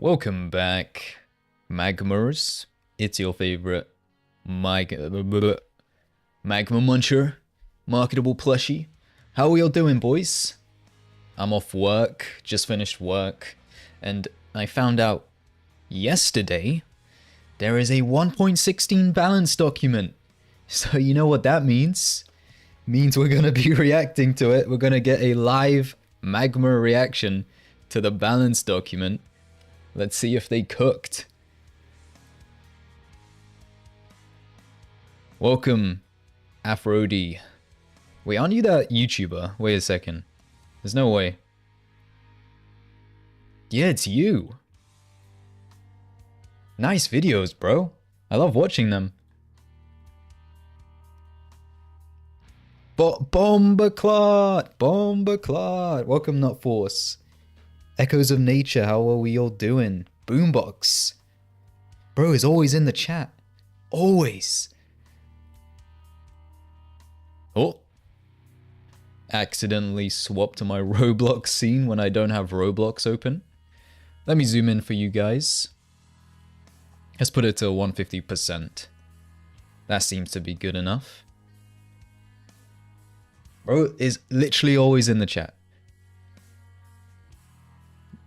Welcome back, Magmers. It's your favorite Magma Muncher, marketable plushie. How are we all doing, boys? I'm off work, just finished work, and I found out yesterday there is a 1.16 balance document. So you know what that means? Means we're gonna be reacting to it. We're gonna get a live Magma reaction to the balance document. Let's see if they cooked. Welcome, Afrodi. Wait, aren't you that YouTuber? Wait a second. There's no way. Yeah, it's you. Nice videos, bro. I love watching them. Bombaclot! Bombaclot! Welcome, Nutforce. Echoes of Nature, how are we all doing? Boombox. Bro is always in the chat. Always. Oh. Accidentally swapped to my Roblox scene when I don't have Roblox open. Let me zoom in for you guys. Let's put it to 150%. That seems to be good enough. Bro is literally always in the chat.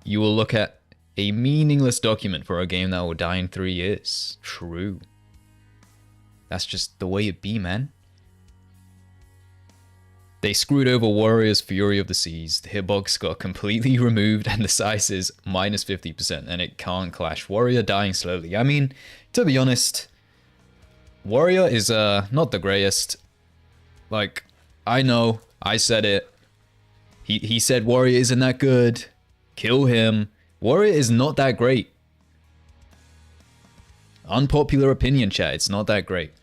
You will look at a meaningless document for a game that will die in 3 years. True. That's just the way it be, man. They screwed over Warrior's Fury of the Seas. The hitbox got completely removed and the size is minus 50% and it can't clash. Warrior dying slowly. I mean, to be honest, Warrior is not the greatest. Like, I know, I said it. He said Warrior isn't that good. Kill him. Warrior is not that great. Unpopular opinion, chat. It's not that great.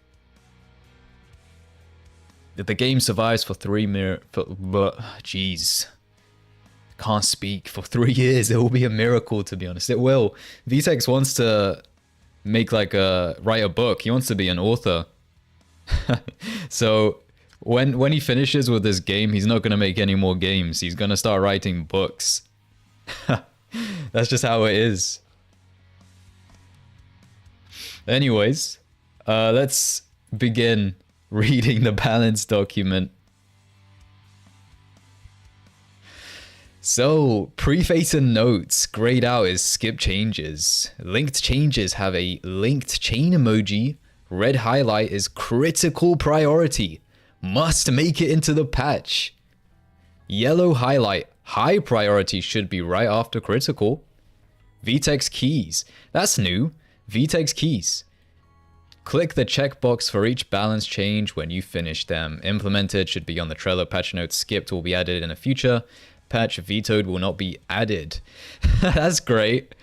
If the game survives for jeez. Can't speak. For 3 years, it will be a miracle, to be honest. It will. Vtex wants to make write a book. He wants to be an author. So when he finishes with this game, he's not going to make any more games. He's going to start writing books. That's just how it is. Anyways, let's begin reading the balance document. So, preface and notes. Grayed out is skip changes. Linked changes have a linked chain emoji. Red highlight is critical priority. Must make it into the patch. Yellow highlight. High priority should be right after critical. Vtex keys. That's new. Vtex keys. Click the checkbox for each balance change when you finish them. Implemented should be on the Trello patch notes. Skipped will be added in a future patch. Vetoed will not be added. That's great.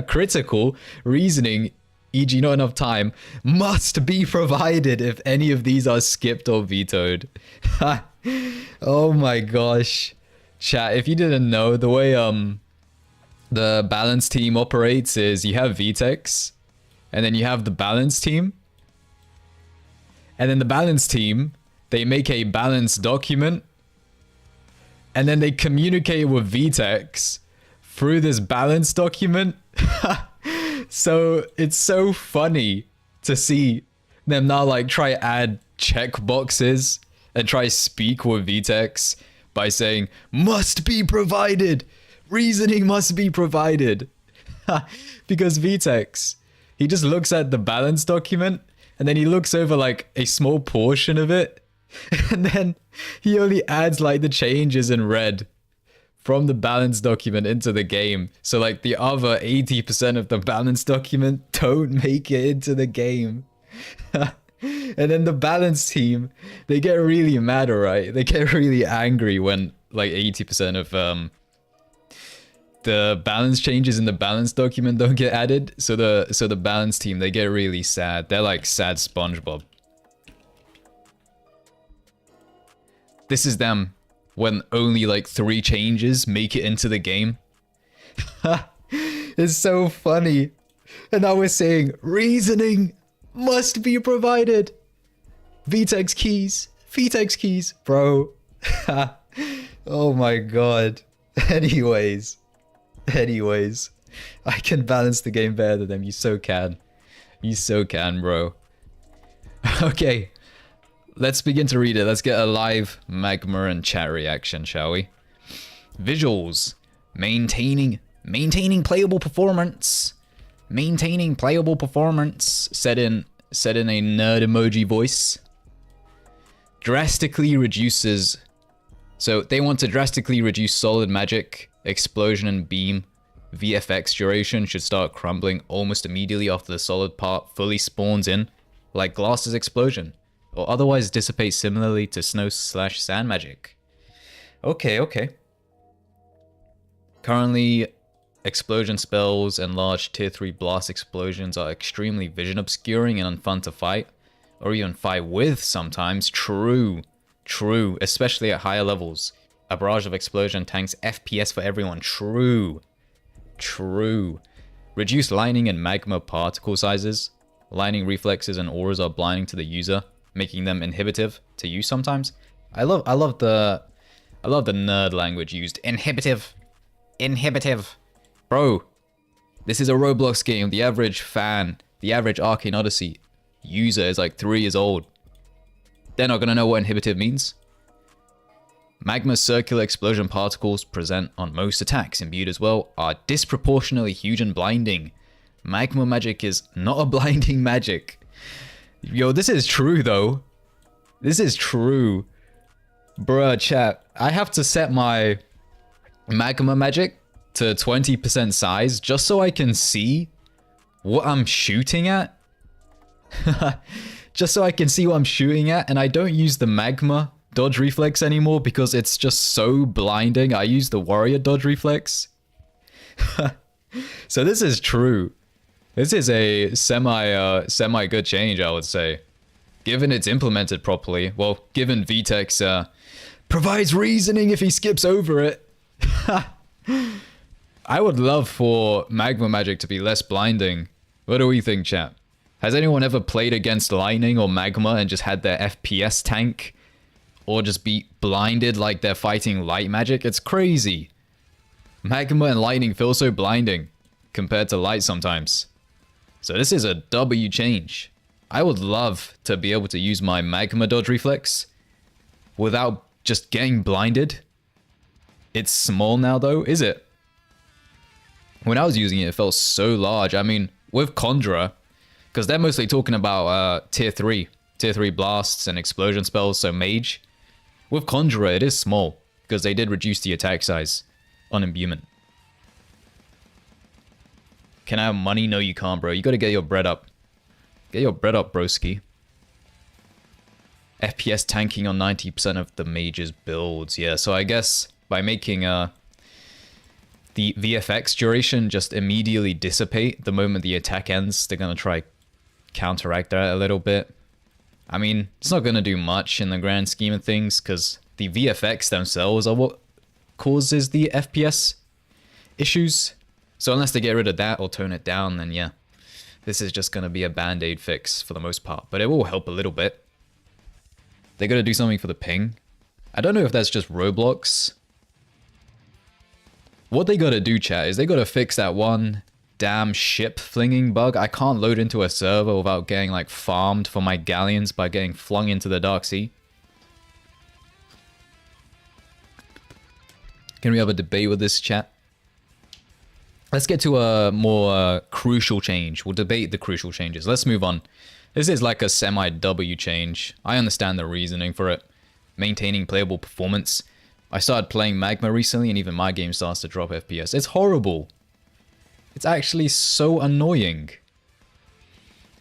Critical reasoning, e.g. not enough time, must be provided if any of these are skipped or vetoed. Oh my gosh. Chat, if you didn't know, the way the balance team operates is you have Vtex, and then you have the balance team. And then the balance team, they make a balance document, and then they communicate with Vtex through this balance document. So it's so funny to see them now like try add checkboxes and try speak with Vtex by saying, must be provided. Reasoning must be provided. Because Vtex, he just looks at the balance document and then he looks over like a small portion of it. And then he only adds like the changes in red from the balance document into the game. So like the other 80% of the balance document don't make it into the game. And then the balance team, they get really mad, alright? They get really angry when like 80% of the balance changes in the balance document don't get added. So the balance team, they get really sad. They're like sad SpongeBob. This is them when only like 3 changes make it into the game. It's so funny. And now we're saying reasoning must be provided. Vtex keys, bro. Oh my god. Anyways. I can balance the game better than them. You so can. You so can, bro. Okay. Let's begin to read it. Let's get a live magma and chat reaction, shall we? Visuals. Maintaining playable performance. Maintaining playable performance. Set in a nerd emoji voice. Drastically reduces. So they want to drastically reduce solid magic, explosion and beam. VFX duration should start crumbling almost immediately after the solid part fully spawns in, like Glass's explosion, or otherwise dissipate similarly to snow/sand magic. Okay. Currently, explosion spells and large tier 3 blast explosions are extremely vision obscuring and unfun to fight, or even fight with sometimes. True, especially at higher levels. A barrage of explosion tanks FPS for everyone. True. Reduced lightning and magma particle sizes. Lightning reflexes and auras are blinding to the user, making them inhibitive to use sometimes. I love the nerd language used. Inhibitive. Bro, this is a Roblox game. The average fan, the average Arcane Odyssey user is like 3 years old. They're not gonna know what inhibitive means. Magma's circular explosion particles present on most attacks, imbued as well, are disproportionately huge and blinding. Magma magic is not a blinding magic. Yo, this is true though. This is true. Bruh, chat. I have to set my magma magic to 20% size just so I can see what I'm shooting at. Just so I can see what I'm shooting at, and I don't use the magma dodge reflex anymore because it's just so blinding. I use the warrior dodge reflex. So this is true. This is a semi good change, I would say, given it's implemented properly. Well, given VTEX provides reasoning if he skips over it. I would love for magma magic to be less blinding. What do we think, chat? Has anyone ever played against lightning or magma and just had their FPS tank? Or just be blinded like they're fighting light magic? It's crazy. Magma and lightning feel so blinding compared to light sometimes. So this is a W change. I would love to be able to use my magma dodge reflex without just getting blinded. It's small now though, is it? When I was using it, it felt so large. I mean, with Conjurer, because they're mostly talking about tier 3 blasts and explosion spells, so mage. With Conjurer, it is small, because they did reduce the attack size on Imbuing. Can I have money? No, you can't, bro. You gotta get your bread up. Get your bread up, broski. FPS tanking on 90% of the mage's builds. Yeah, so I guess by making the VFX duration just immediately dissipate the moment the attack ends, they're gonna try counteract that a little bit. I mean, it's not gonna do much in the grand scheme of things because the VFX themselves are what causes the FPS issues. So unless they get rid of that or tone it down, then yeah, this is just gonna be a band-aid fix for the most part, but it will help a little bit. They gotta do something for the ping. I don't know if that's just Roblox. What they gotta do, chat, is they gotta fix that one damn ship flinging bug. I can't load into a server without getting like farmed for my galleons by getting flung into the Dark Sea. Can we have a debate with this, chat? Let's get to a more crucial change. We'll debate the crucial changes. Let's move on. This is like a semi-W change. I understand the reasoning for it. Maintaining playable performance. I started playing Magma recently and even my game starts to drop FPS. It's horrible. It's actually so annoying.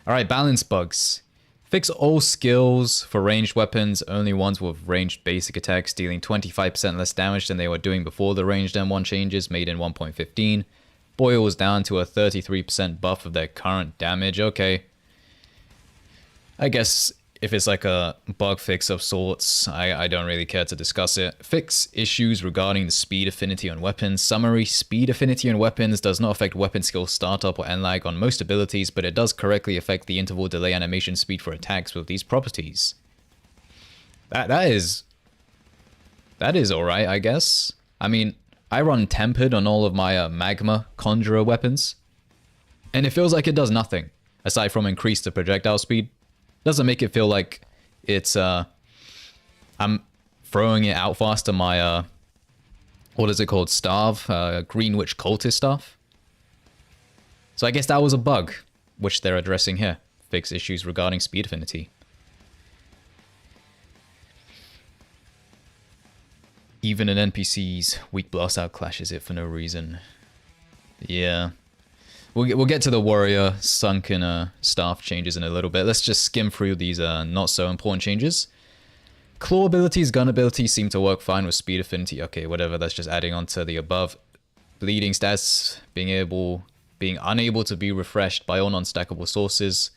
Alright, balance bugs. Fix all skills for ranged weapons, only ones with ranged basic attacks, dealing 25% less damage than they were doing before the ranged M1 changes made in 1.15. Boils down to a 33% buff of their current damage. Okay. I guess if it's like a bug fix of sorts, I don't really care to discuss it. Fix issues regarding the speed affinity on weapons. Summary: speed affinity on weapons does not affect weapon skill startup or end lag on most abilities, but it does correctly affect the interval delay animation speed for attacks with these properties. That is alright, I guess. I mean, I run Tempered on all of my Magma Conjurer weapons, and it feels like it does nothing, aside from increase the projectile speed. Doesn't make it feel like it's, I'm throwing it out faster, my, what is it called, Staff, Green Witch Cultist Staff. So I guess that was a bug, which they're addressing here. Fix issues regarding speed affinity. Even an NPC's weak blast out clashes it for no reason. Yeah. We'll get to the warrior sunken staff changes in a little bit. Let's just skim through these not so important changes. Claw abilities, gun abilities seem to work fine with speed affinity. Okay, whatever, that's just adding on to the above. Bleeding stats, being unable to be refreshed by all non-stackable sources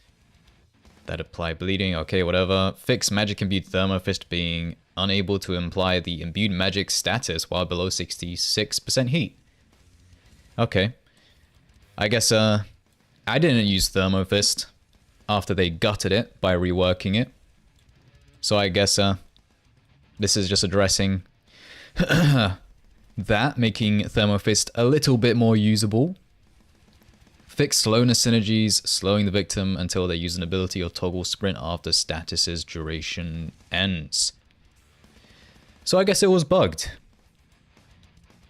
that apply bleeding. Okay, whatever. Fix magic imbued thermofist being unable to imply the imbued magic status while below 66% heat. Okay. I guess I didn't use thermofist after they gutted it by reworking it. So I guess this is just addressing that, making thermofist a little bit more usable. Fix slowness synergies, slowing the victim until they use an ability or toggle sprint after status's duration ends. So I guess it was bugged.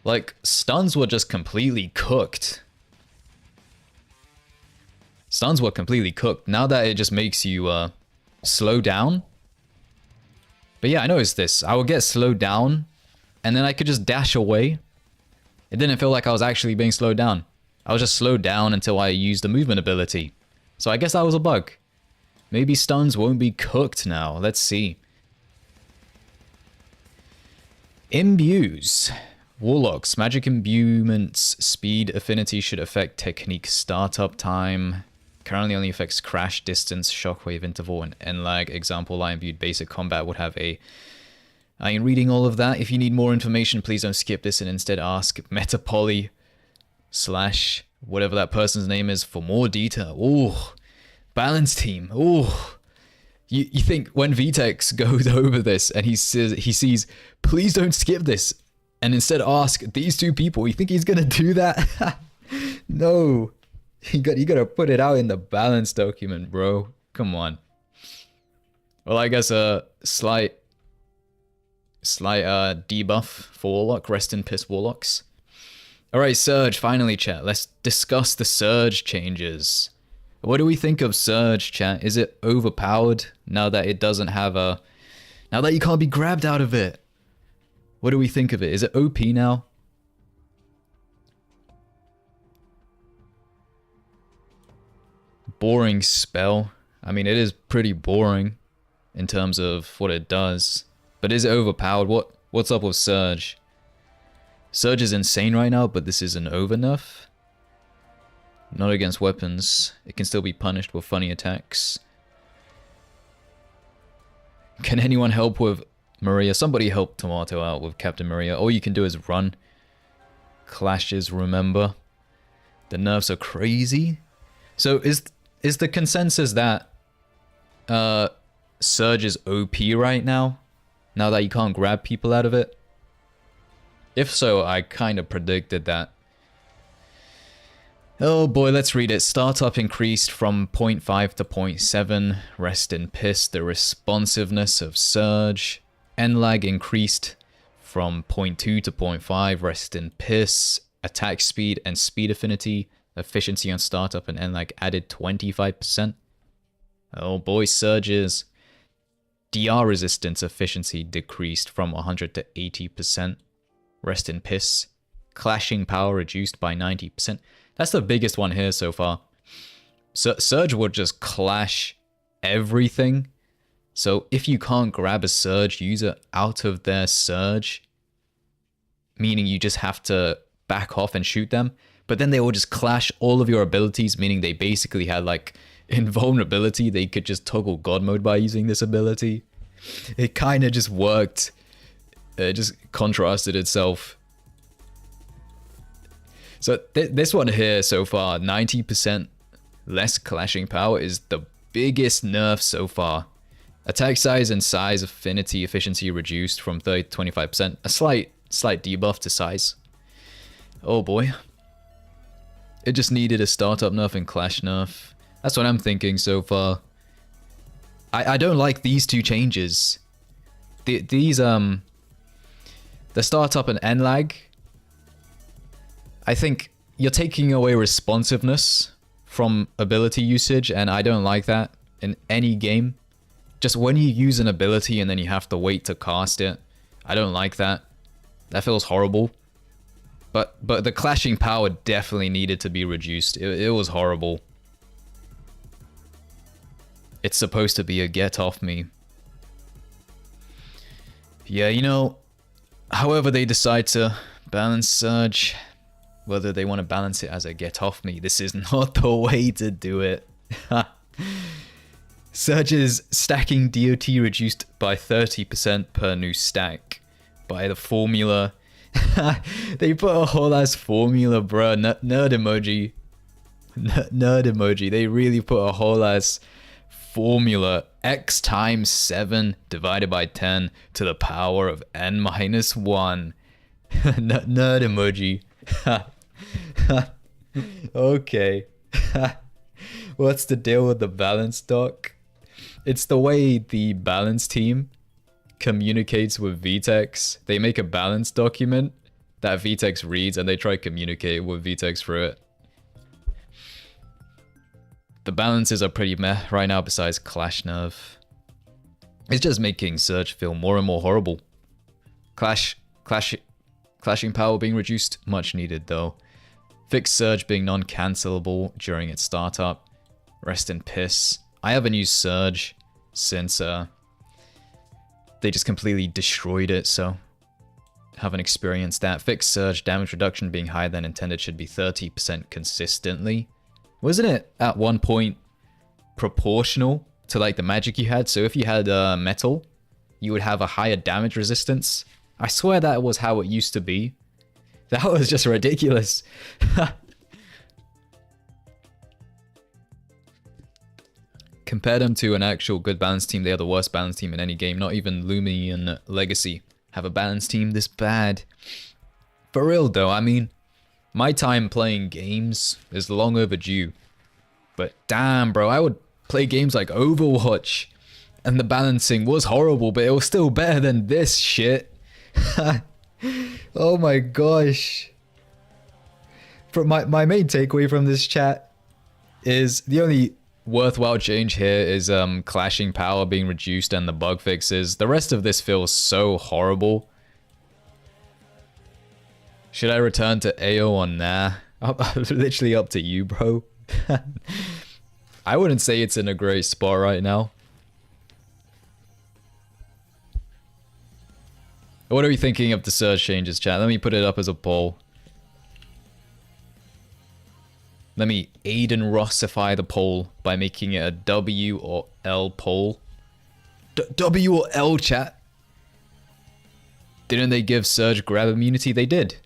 Like, stuns were just completely cooked. Stuns were completely cooked. Now that it just makes you slow down. But yeah, I noticed this. I would get slowed down, and then I could just dash away. It didn't feel like I was actually being slowed down. I was just slowed down until I used the movement ability. So I guess that was a bug. Maybe stuns won't be cooked now. Let's see. Imbues. Warlocks. Magic imbuement's speed affinity should affect technique startup time. Currently only affects crash, distance, shockwave interval, and N-lag. Example, I imbued basic combat would have a... I am reading all of that. If you need more information, please don't skip this and instead ask Metapoly / whatever that person's name is for more detail. Ooh, balance team. Ooh, you think when Vtex goes over this and he sees, please don't skip this, and instead ask these two people, you think he's gonna do that? No, you gotta put it out in the balance document, bro. Come on. Well, I guess a slight debuff for Warlock. Rest in piss, Warlocks. Alright, Surge, finally, chat. Let's discuss the Surge changes. What do we think of Surge, chat? Is it overpowered now that it doesn't have a... Now that you can't be grabbed out of it? What do we think of it? Is it OP now? Boring spell. I mean, it is pretty boring in terms of what it does. But is it overpowered? What's up with Surge? Surge is insane right now, but this is an over nerf. Not against weapons. It can still be punished with funny attacks. Can anyone help with Maria? Somebody help Tomato out with Captain Maria. All you can do is run. Clashes, remember. The nerfs are crazy. So is the consensus that Surge is OP right now? Now that you can't grab people out of it? If so, I kind of predicted that. Oh boy, let's read it. Startup increased from 0.5 to 0.7. Rest in piss. The responsiveness of Surge. N-lag increased from 0.2 to 0.5. Rest in piss. Attack speed and speed affinity. Efficiency on startup and N-lag added 25%. Oh boy, Surges. DR resistance efficiency decreased from 100 to 80%. Rest in piss. Clashing power reduced by 90%. That's the biggest one here so far. Surge would just clash everything. So if you can't grab a Surge user out of their Surge, meaning you just have to back off and shoot them, but then they will just clash all of your abilities, meaning they basically had like invulnerability. They could just toggle God mode by using this ability. It kind of just worked. It just contrasted itself. So this one here so far, 90% less clashing power is the biggest nerf so far. Attack size and size affinity efficiency reduced from 30 to 25%. A slight debuff to size. Oh boy. It just needed a startup nerf and clash nerf. That's what I'm thinking so far. I don't like these two changes. The startup and end lag. I think you're taking away responsiveness from ability usage, and I don't like that in any game. Just when you use an ability and then you have to wait to cast it, I don't like that. That feels horrible. But the clashing power definitely needed to be reduced. It was horrible. It's supposed to be a get off me. Yeah, you know, however they decide to balance Surge, whether they want to balance it as a get off me, this is not the way to do it. Surge's stacking DOT reduced by 30% per new stack by the formula. They put a whole ass formula, bruh. Nerd emoji. Nerd emoji. They really put a whole ass formula. X times 7 divided by 10 to the power of n minus 1. Nerd emoji. Okay. What's the deal with the balance doc? It's the way the balance team communicates with VTEX. They make a balance document that VTEX reads and they try to communicate with VTEX through it. The balances are pretty meh right now besides Clash nerf. It's just making Surge feel more and more horrible. Clashing power being reduced, much needed though. Fix Surge being non-cancelable during its startup. Rest in piss. I haven't used Surge since they just completely destroyed it, so haven't experienced that. Fix Surge damage reduction being higher than intended should be 30% consistently. Wasn't it at one point proportional to like the magic you had? So if you had metal, you would have a higher damage resistance. I swear that was how it used to be. That was just ridiculous. Compare them to an actual good balance team. They are the worst balance team in any game. Not even Lumi and Legacy have a balance team this bad. For real though, I mean, my time playing games is long overdue. But damn bro, I would play games like Overwatch and the balancing was horrible, but it was still better than this shit. Oh my gosh. My main takeaway from this chat is the only worthwhile change here is clashing power being reduced and the bug fixes. The rest of this feels so horrible. Should I return to AO or nah? Literally up to you, bro. I wouldn't say it's in a great spot right now. What are we thinking of the Surge changes, chat? Let me put it up as a poll. Let me Aiden Rossify the poll by making it a W or L poll. W or L, chat? Didn't they give Surge grab immunity? They did.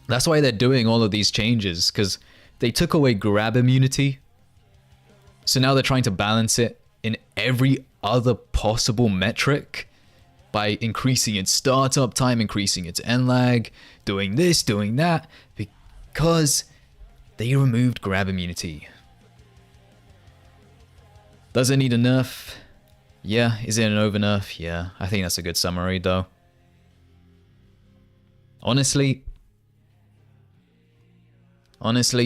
That's why they're doing all of these changes, because they took away grab immunity. So now they're trying to balance it in every other possible metric by increasing its startup time, increasing its end lag, doing this, doing that, because they removed grab immunity. Does it need a nerf? Yeah. Is it an over nerf? Yeah. I think that's a good summary though. Honestly,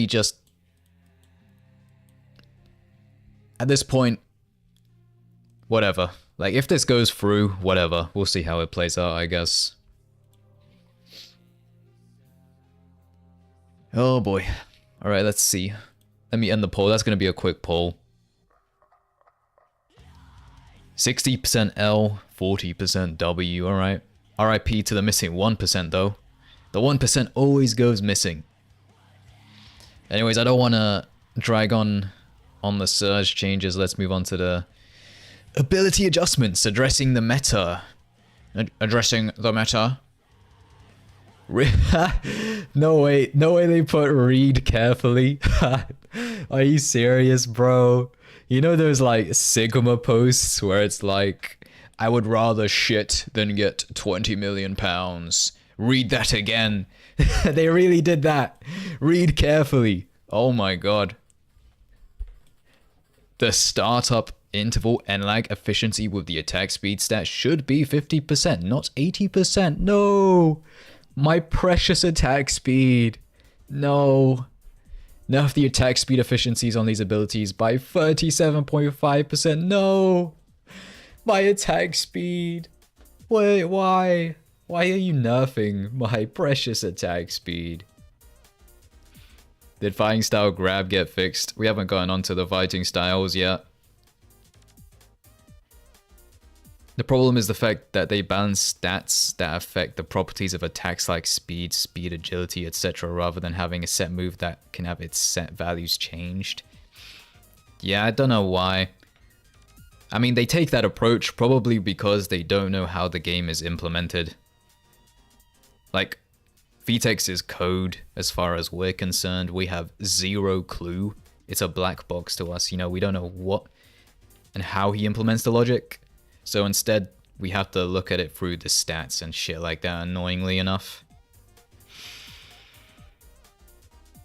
just at this point, whatever. Like, if this goes through, whatever. We'll see how it plays out, I guess. Oh boy. Alright, let's see. Let me end the poll. That's going to be a quick poll. 60% L, 40% W, alright. RIP to the missing 1% though. The 1% always goes missing. Anyways, I don't want to drag on the Surge changes. Let's move on to the ability adjustments, addressing the meta. Addressing the meta. No way they put read carefully. Are you serious, bro? You know those like Sigma posts where it's like, I would rather shit than get 20 million pounds. Read that again. They really did that. Read carefully. Oh my god. The startup interval and lag efficiency with the attack speed stat should be 50%, not 80%. No! My precious attack speed. No. Nerf the attack speed efficiencies on these abilities by 37.5%. No! My attack speed. Wait, why? Why are you nerfing my precious attack speed? Did fighting style grab get fixed? We haven't gotten onto the fighting styles yet. The problem is the fact that they balance stats that affect the properties of attacks like speed, agility, etc. rather than having a set move that can have its set values changed. Yeah, I don't know why. I mean, they take that approach probably because they don't know how the game is implemented. Like, VTEX's code, as far as we're concerned, we have zero clue. It's a black box to us, you know, we don't know what and how he implements the logic. So instead, we have to look at it through the stats and shit like that, annoyingly enough.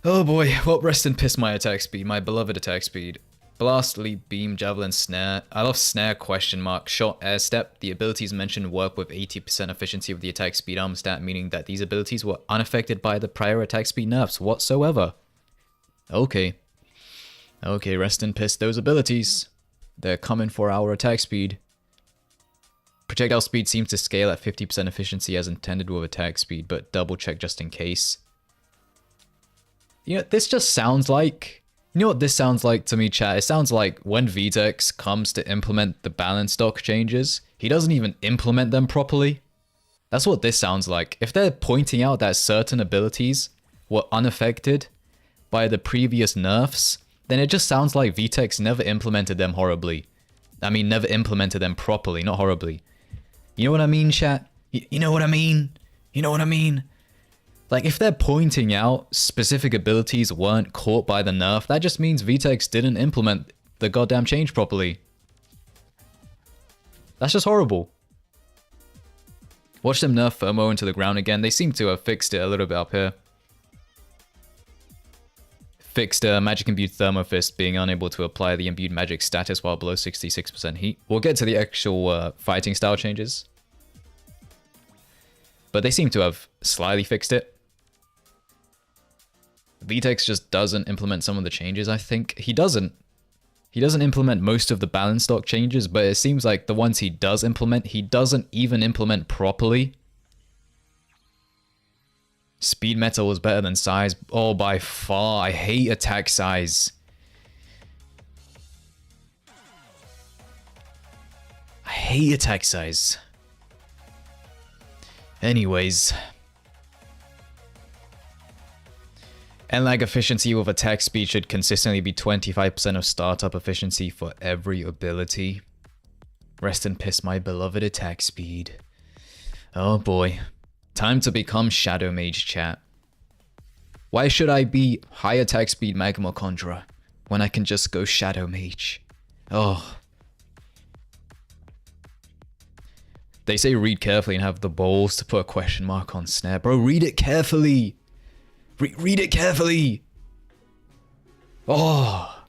Oh boy, well, rest in piss my attack speed, my beloved attack speed. Blast, leap, beam, javelin, snare. I love snare, question mark, shot, air step. The abilities mentioned work with 80% efficiency of the attack speed arm stat, meaning that these abilities were unaffected by the prior attack speed nerfs whatsoever. Okay. Okay, rest in piss those abilities. They're coming for our attack speed. Projectile speed seems to scale at 50% efficiency as intended with attack speed, but double check just in case. You know, this just sounds like... You know what this sounds like to me, chat? It sounds like when VTEX comes to implement the balance stock changes, he doesn't even implement them properly. That's what this sounds like. If they're pointing out that certain abilities were unaffected by the previous nerfs, then it just sounds like VTEX never implemented them horribly. I mean, never implemented them properly, not horribly. You know what I mean, chat? You know what I mean? You know what I mean? Like, if they're pointing out specific abilities weren't caught by the nerf, that just means VTEX didn't implement the goddamn change properly. That's just horrible. Watch them nerf Thermo into the ground again. They seem to have fixed it a little bit up here. Fixed magic imbued Thermo Fist being unable to apply the imbued magic status while below 66% heat. We'll get to the actual fighting style changes. But they seem to have slightly fixed it. VTEX just doesn't implement some of the changes, I think. He doesn't implement most of the balance stock changes, but it seems like the ones he does implement, he doesn't even implement properly. Speed metal was better than size. Oh, by far. I hate attack size. I hate attack size. Anyways. And lag efficiency with attack speed should consistently be 25% of startup efficiency for every ability. Rest in piss my beloved attack speed. Oh boy. Time to become Shadow Mage, chat. Why should I be high attack speed Magma Conjurer when I can just go Shadow Mage? Oh. They say read carefully and have the balls to put a question mark on snare. Bro, read it carefully. Read it carefully. Oh.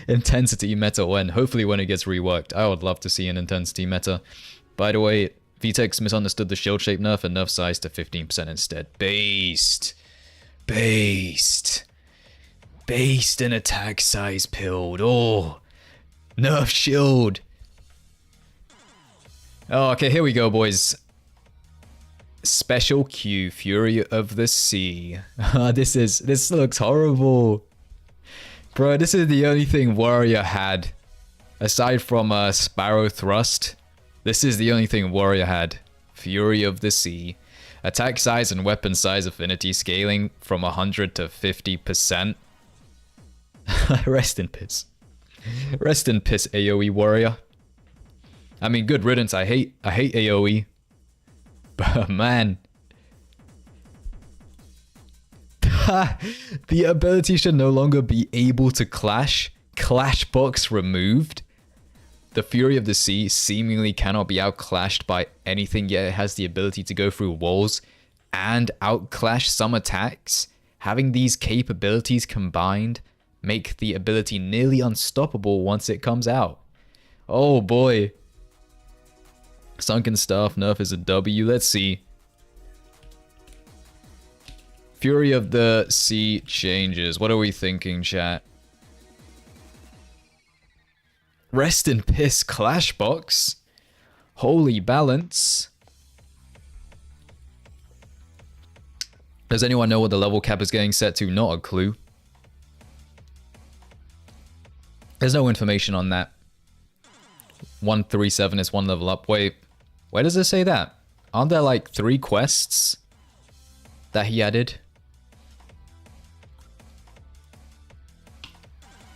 Intensity meta when. Hopefully when it gets reworked. I would love to see an intensity meta. By the way, VTEX misunderstood the shield shape nerf and nerf size to 15% instead. Based. Based. Based and attack size pilled. Oh. Nerf shield. Oh, okay, here we go, boys. Special Q, Fury of the Sea. This looks horrible. Bro, this is the only thing Warrior had. Aside from Sparrow Thrust, this is the only thing Warrior had. Fury of the Sea. Attack size and weapon size affinity scaling from 100 to 50%. Rest in piss. Rest in piss, AoE Warrior. I mean, good riddance. I hate AoE. But man. The ability should no longer be able to clash. Clash box removed. The Fury of the Sea seemingly cannot be outclashed by anything, yet it has the ability to go through walls and outclash some attacks. Having these capabilities combined make the ability nearly unstoppable once it comes out. Oh boy. Sunken Staff nerf is a W. Let's see. Fury of the Sea changes. What are we thinking, chat? Rest in Piss Clash Box. Holy balance. Does anyone know what the level cap is getting set to? Not a clue. There's no information on that. 137 is one level up. Wait, where does it say that? Aren't there like 3 quests that he added?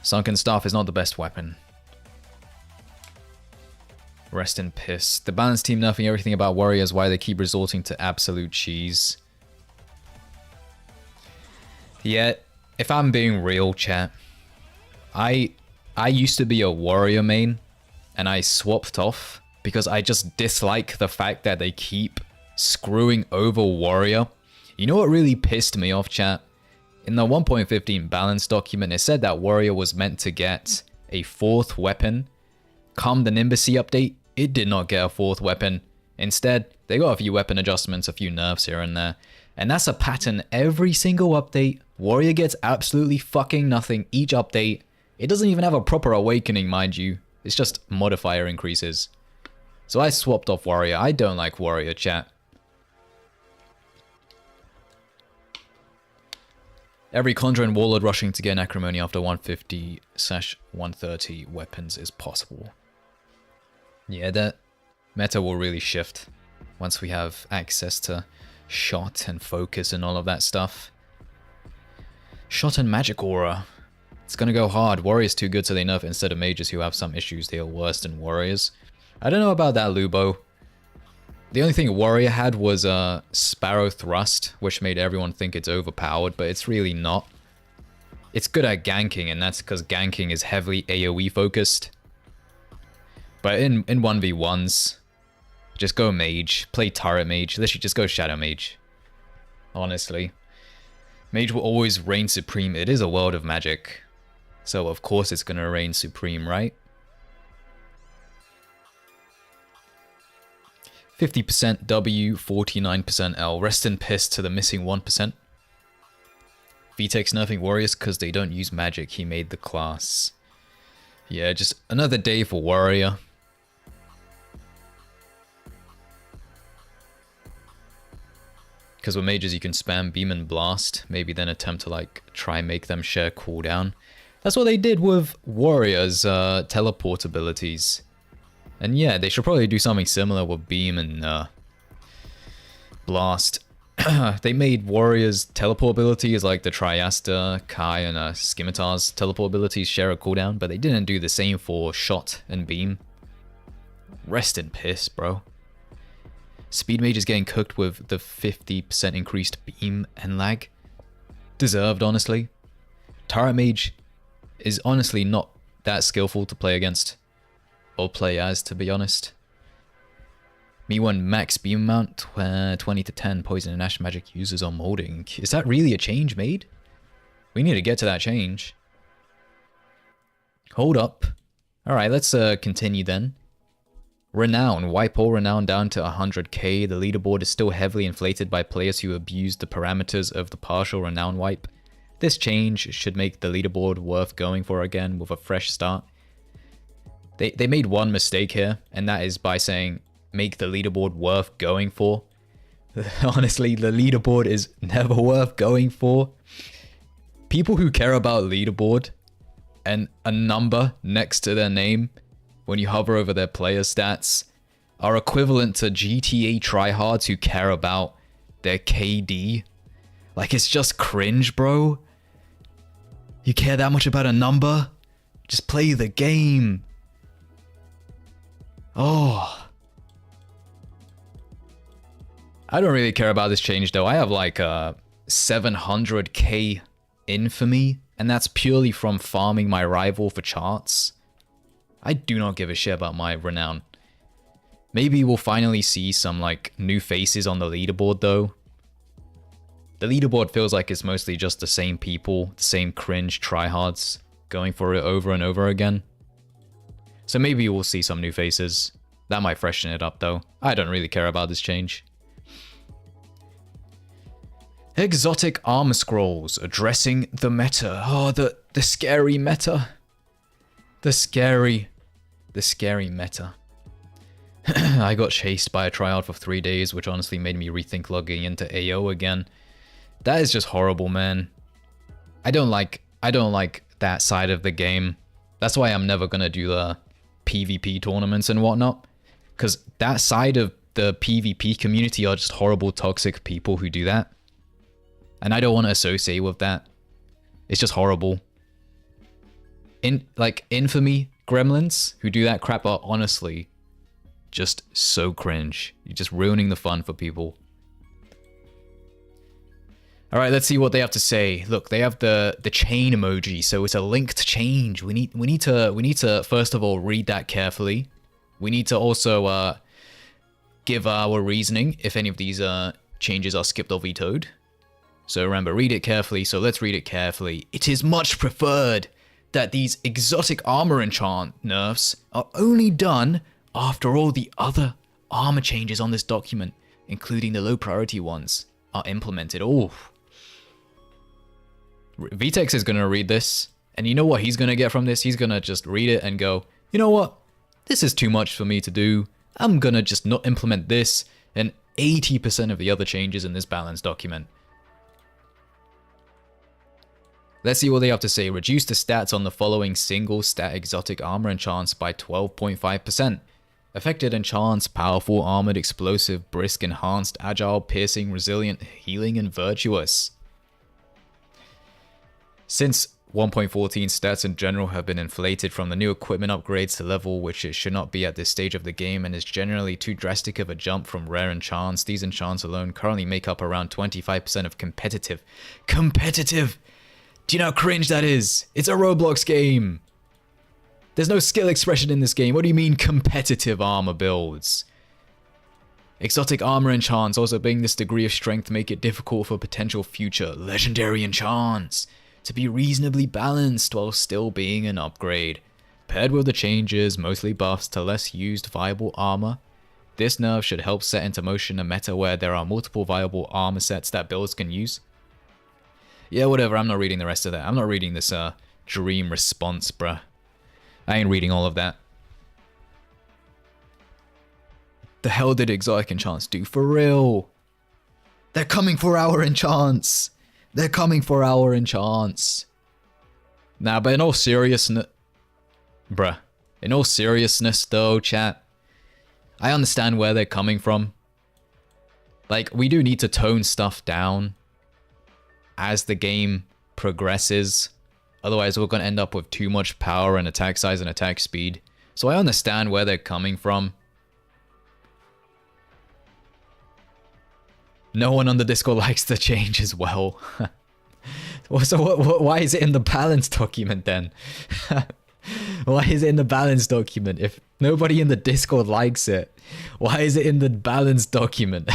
Sunken Staff is not the best weapon. Rest in Piss. The balance team nerfing everything about warriors, why they keep resorting to absolute cheese. Yet, if I'm being real, chat, I used to be a warrior main, and I swapped off because I just dislike the fact that they keep screwing over warrior. You know what really pissed me off, chat? In the 1.15 balance document, it said that warrior was meant to get a 4th weapon. Come the Nimbacy update, it did not get a 4th weapon. Instead, they got a few weapon adjustments, a few nerfs here and there. And that's a pattern every single update. Warrior gets absolutely fucking nothing each update. It doesn't even have a proper awakening, mind you. It's just modifier increases. So I swapped off warrior. I don't like warrior, chat. Every conjurer and warlord rushing to get acrimony after 150/130 weapons is possible. Yeah, that meta will really shift once we have access to shot and focus and all of that stuff. Shot and magic aura. It's gonna go hard. Warriors too good, so they nerf instead of mages who have some issues. They are worse than warriors. I don't know about that, Lubo. The only thing Warrior had was Sparrow Thrust, which made everyone think it's overpowered, but it's really not. It's good at ganking, and that's because ganking is heavily AoE focused. But in 1v1s, just go Mage, play Turret Mage, literally just go Shadow Mage. Honestly. Mage will always reign supreme. It is a world of magic. So of course it's gonna reign supreme, right? 50% W, 49% L. Rest in piss to the missing 1%. VTech's nerfing warriors because they don't use magic. He made the class. Yeah, just another day for warrior. Because with mages you can spam beam and blast. Maybe then attempt to like try and make them share cooldown. That's what they did with warriors' teleport abilities. And yeah, they should probably do something similar with beam and blast. They made warriors' teleport abilities like the Triasta, Kai, and Scimitar's teleport abilities share a cooldown, but they didn't do the same for shot and beam. Rest in piss, bro. Speed Mage is getting cooked with the 50% increased beam and lag. Deserved, honestly. Turret Mage is honestly not that skillful to play against. Or play as, to be honest. Me one max beam amount, 20 to 10 poison and ash magic users on molding. Is that really a change made? We need to get to that change. Hold up. Alright, let's continue then. Renown. Wipe all Renown down to 100k. The leaderboard is still heavily inflated by players who abused the parameters of the partial Renown wipe. This change should make the leaderboard worth going for again with a fresh start. They made one mistake here, and that is by saying, make the leaderboard worth going for. Honestly, the leaderboard is never worth going for. People who care about leaderboard and a number next to their name when you hover over their player stats are equivalent to GTA tryhards who care about their KD. Like, it's just cringe, bro. You care that much about a number? Just play the game. Oh. I don't really care about this change though. I have like 700k infamy, and that's purely from farming my rival for charts. I do not give a shit about my renown. Maybe we'll finally see some like new faces on the leaderboard though. The leaderboard feels like it's mostly just the same people, the same cringe tryhards going for it over and over again. So maybe we'll see some new faces. That might freshen it up though. I don't really care about this change. Exotic armor scrolls addressing the meta. Oh, the scary meta. The scary meta. I got chased by a tryhard for 3 days, which honestly made me rethink logging into AO again. That is just horrible, man. I don't like that side of the game. That's why I'm never gonna do the PvP tournaments and whatnot. Because that side of the PvP community are just horrible, toxic people who do that. And I don't want to associate with that. It's just horrible. Like infamy gremlins who do that crap are honestly just so cringe. You're just ruining the fun for people. All right, let's see what they have to say. Look, they have the chain emoji, so it's a linked change. We need to first of all read that carefully. We need to also give our reasoning if any of these changes are skipped or vetoed. So remember, read it carefully. So let's read it carefully. It is much preferred that these exotic armor enchant nerfs are only done after all the other armor changes on this document, including the low priority ones, are implemented. Oh. Vtex is going to read this, and you know what he's going to get from this? He's going to just read it and go, you know what? This is too much for me to do. I'm going to just not implement this and 80% of the other changes in this balance document. Let's see what they have to say. Reduce the stats on the following single stat exotic armor enchants by 12.5%. Affected enchants powerful, armored, explosive, brisk, enhanced, agile, piercing, resilient, healing, and virtuous. Since 1.14 stats in general have been inflated from the new equipment upgrades to level which it should not be at this stage of the game and is generally too drastic of a jump from rare enchants, these enchants alone currently make up around 25% of competitive. Competitive! Do you know how cringe that is? It's a Roblox game! There's no skill expression in this game. What do you mean competitive armor builds? Exotic armor enchants also bring this degree of strength make it difficult for potential future legendary enchants to be reasonably balanced while still being an upgrade. Paired with the changes, mostly buffs to less used viable armor, this nerf should help set into motion a meta where there are multiple viable armor sets that builds can use. Yeah, whatever, I'm not reading the rest of that. I'm not reading this dream response, bruh. I ain't reading all of that. The hell did exotic enchants do for real? They're coming for our enchants. They're coming for our enchants. Nah, but in all seriousness... Bruh. In all seriousness though, chat. I understand where they're coming from. Like, we do need to tone stuff down as the game progresses. Otherwise, we're going to end up with too much power and attack size and attack speed. So I understand where they're coming from. No one on the Discord likes the change as well. So why is it in the balance document then? Why is it in the balance document? If nobody in the Discord likes it, why is it in the balance document?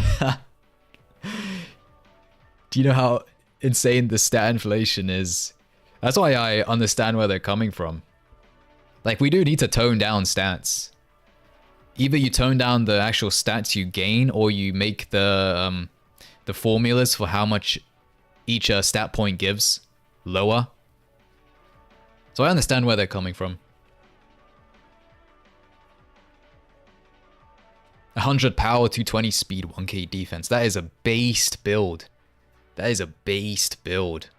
Do you know how insane the stat inflation is? That's why I understand where they're coming from. Like, we do need to tone down stats. Either you tone down the actual stats you gain, or you make the formulas for how much each stat point gives lower. So I understand where they're coming from. 100 power, 220 speed, 1k defense. That is a based build. That is a based build.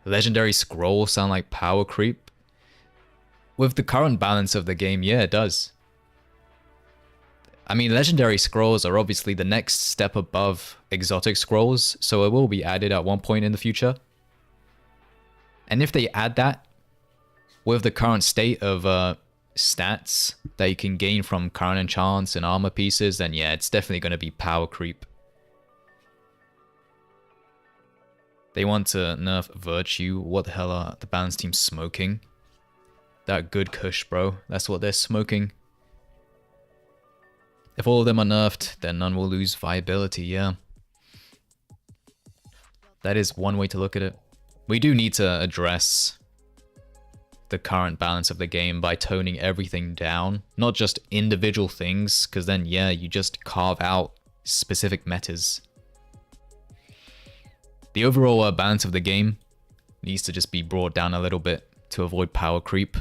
Legendary scrolls sound like power creep. With the current balance of the game, yeah, it does. I mean, legendary scrolls are obviously the next step above exotic scrolls, so it will be added at one point in the future. And if they add that, with the current state of stats that you can gain from current enchants and armor pieces, then yeah, it's definitely going to be power creep. They want to nerf Virtue. What the hell are the balance team smoking? That good kush, bro. That's what they're smoking. If all of them are nerfed, then none will lose viability, yeah. That is one way to look at it. We do need to address the current balance of the game by toning everything down. Not just individual things, because then, yeah, you just carve out specific metas. The overall balance of the game needs to just be brought down a little bit to avoid power creep.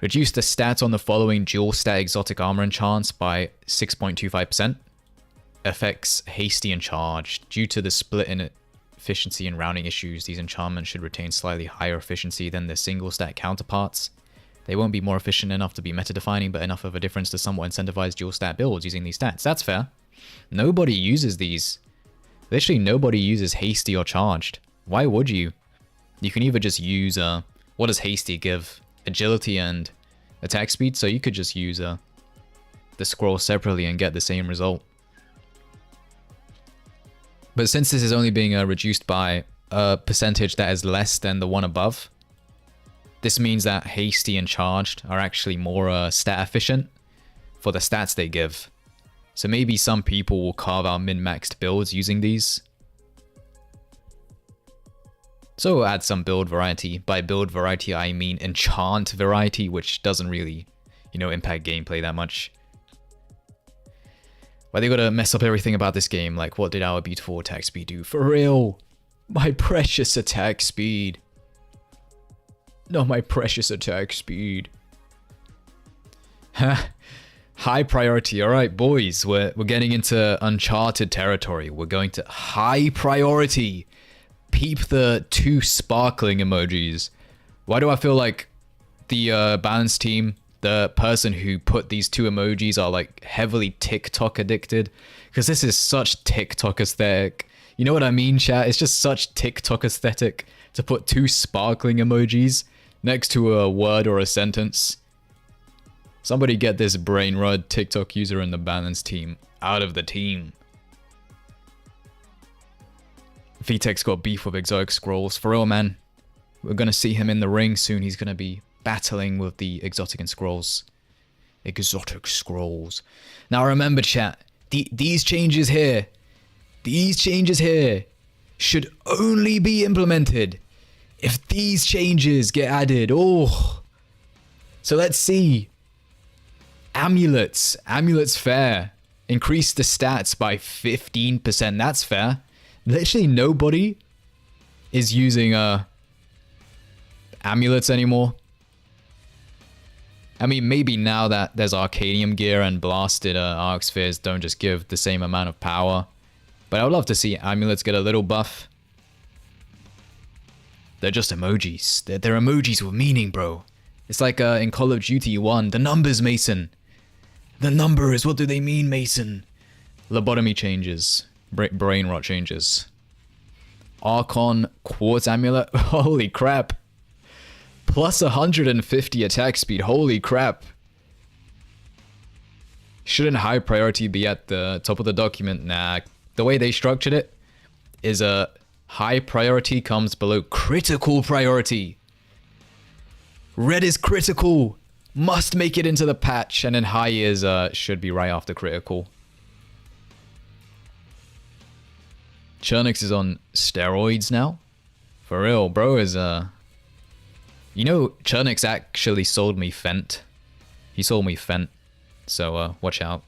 Reduce the stats on the following dual stat exotic armor enchants by 6.25%. Affects hasty and charged. Due to the split in efficiency and rounding issues, these enchantments should retain slightly higher efficiency than their single stat counterparts. They won't be more efficient enough to be meta-defining, but enough of a difference to somewhat incentivize dual stat builds using these stats. That's fair. Nobody uses these. Literally nobody uses hasty or charged. Why would you? You can either just use, what does hasty give? Agility and attack speed, so you could just use the scroll separately and get the same result. But since this is only being reduced by a percentage that is less than the one above, this means that hasty and charged are actually more stat efficient for the stats they give. So maybe some people will carve out min-maxed builds using these. So we'll add some build variety. By build variety, I mean enchant variety, which doesn't really, impact gameplay that much. But they gotta mess up everything about this game. Like, what did our beautiful attack speed do? For real! My precious attack speed. No, my precious attack speed. High priority. Alright, boys. We're getting into uncharted territory. We're going to high priority. Peep the 2 sparkling emojis. Why do I feel like the balance team, the person who put these 2 emojis, are like heavily TikTok addicted? Because this is such TikTok aesthetic. You know what I mean, chat? It's just such TikTok aesthetic to put 2 sparkling emojis next to a word or a sentence. Somebody get this brain rod TikTok user in the balance team out of the team. VTech's got beef with exotic scrolls. For real, man. We're gonna see him in the ring soon. He's gonna be battling with the exotic and scrolls. Exotic scrolls. Now remember, chat. These changes here. These changes here should only be implemented if these changes get added. Oh. So let's see. Amulets. Amulets fair. Increase the stats by 15%. That's fair. Literally nobody is using amulets anymore. I mean, maybe now that there's Arcanium gear and blasted Arc Spheres don't just give the same amount of power. But I would love to see amulets get a little buff. They're just emojis. They're emojis with meaning, bro. It's like in Call of Duty 1, the numbers, Mason. The numbers, what do they mean, Mason? Lobotomy changes. Brain rot changes. Archon Quartz Amulet. Holy crap. Plus 150 attack speed. Holy crap. Shouldn't high priority be at the top of the document? Nah. The way they structured it is a high priority comes below critical priority. Red is critical. Must make it into the patch. And then high is should be right after critical. Chernix is on steroids now. For real, bro is Chernix actually sold me Fent. He sold me Fent. So watch out.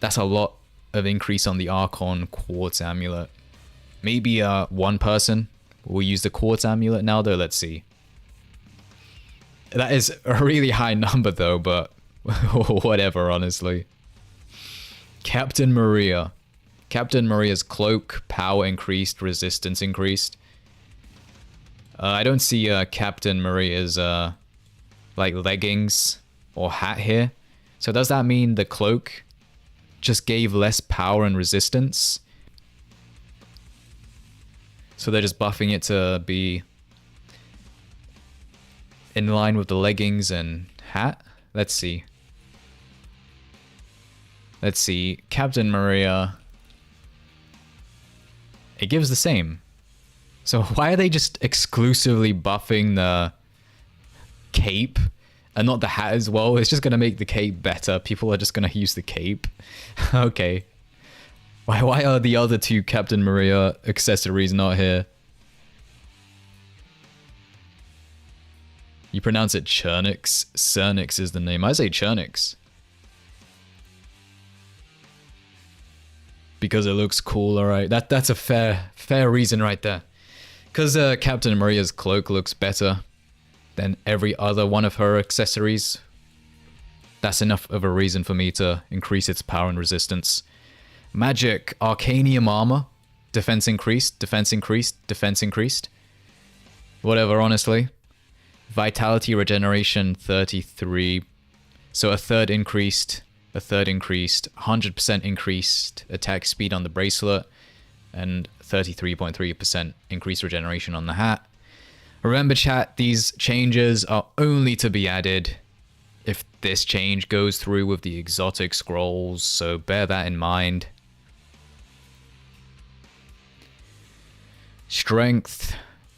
That's a lot of increase on the Archon Quartz Amulet. Maybe one person will use the Quartz Amulet now though, let's see. That is a really high number though, but whatever, honestly. Captain Maria. Captain Maria's cloak, power increased, resistance increased. I don't see Captain Maria's like leggings or hat here. So does that mean the cloak just gave less power and resistance? So they're just buffing it to be in line with the leggings and hat? Let's see. Let's see. Captain Maria. It gives the same. So why are they just exclusively buffing the cape and not the hat as well? It's just going to make the cape better. People are just going to use the cape. Okay. Why are the other two Captain Maria accessories not here? You pronounce it Chernix. Cernix is the name. I say Chernix. Because it looks cool, alright. That's a fair reason right there. Because Captain Maria's cloak looks better than every other one of her accessories. That's enough of a reason for me to increase its power and resistance. Magic, Arcanium armor. Defense increased, defense increased, defense increased. Whatever, honestly. Vitality regeneration 33. So a third increased, 100% increased attack speed on the bracelet, and 33.3% increased regeneration on the hat. Remember chat, these changes are only to be added if this change goes through with the exotic scrolls, so bear that in mind. Strength.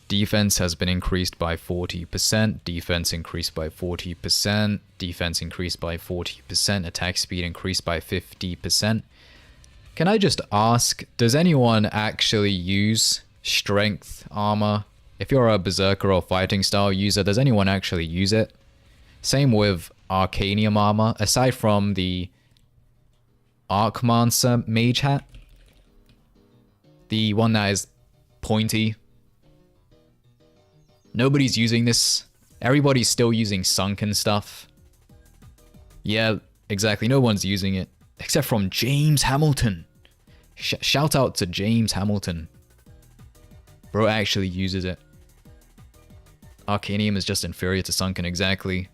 Defense has been increased by 40%. Defense increased by 40%. Defense increased by 40%. Attack speed increased by 50%. Can I just ask, does anyone actually use strength armor? If you're a berserker or fighting style user, does anyone actually use it? Same with Arcanium armor, aside from the Archmancer mage hat. The one that is pointy. Nobody's using this. Everybody's still using Sunken stuff. Yeah, exactly. No one's using it. Except from James Hamilton. Shout out to James Hamilton. Bro actually uses it. Arcanium is just inferior to Sunken, exactly.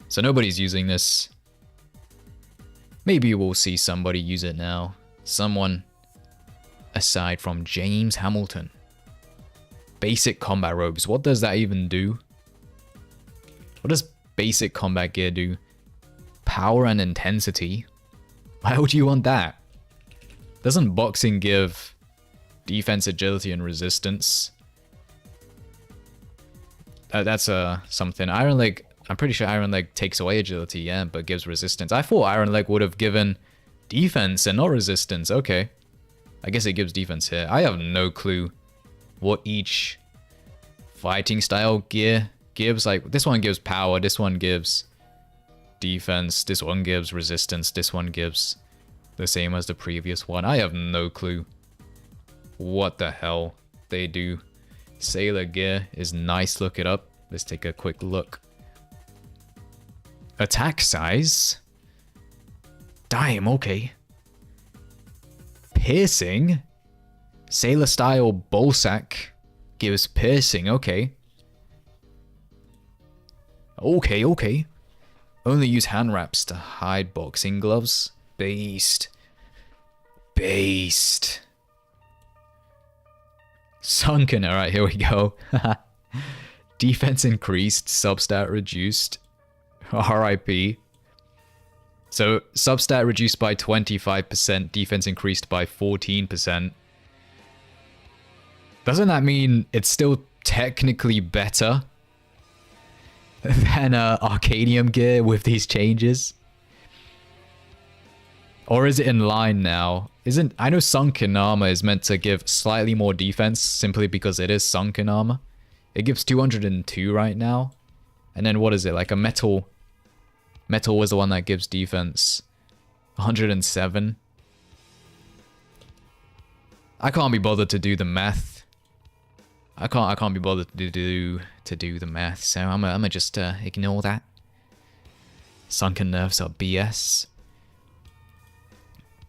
So nobody's using this. Maybe we'll see somebody use it now. Someone aside from James Hamilton. Basic combat robes. What does that even do? What does basic combat gear do? Power and intensity? Why would you want that? Doesn't boxing give defense, agility, and resistance? That's something. Iron Leg, I'm pretty sure Iron Leg takes away agility, yeah, but gives resistance. I thought Iron Leg would have given defense and not resistance. Okay. I guess it gives defense here. I have no clue what each fighting style gear gives. Like, this one gives power, this one gives defense, this one gives resistance, this one gives the same as the previous one. I have no clue what the hell they do. Sailor gear is nice, look it up. Let's take a quick look. Attack size? Damn, okay. Piercing? Sailor style Bolsack gives piercing, okay. Okay. Only use hand wraps to hide boxing gloves. Based. Sunken, alright, here we go. Defense increased, substat reduced. RIP. So, substat reduced by 25%, defense increased by 14%. Doesn't that mean it's still technically better than Arcanium gear with these changes? Or is it in line now? I know Sunken armor is meant to give slightly more defense simply because it is Sunken armor. It gives 202 right now. And then what is it? Like a metal was the one that gives defense 107. I can't be bothered to do the math. I can't be bothered to do the math, so I'm gonna just ignore that. Sunken nerfs are BS.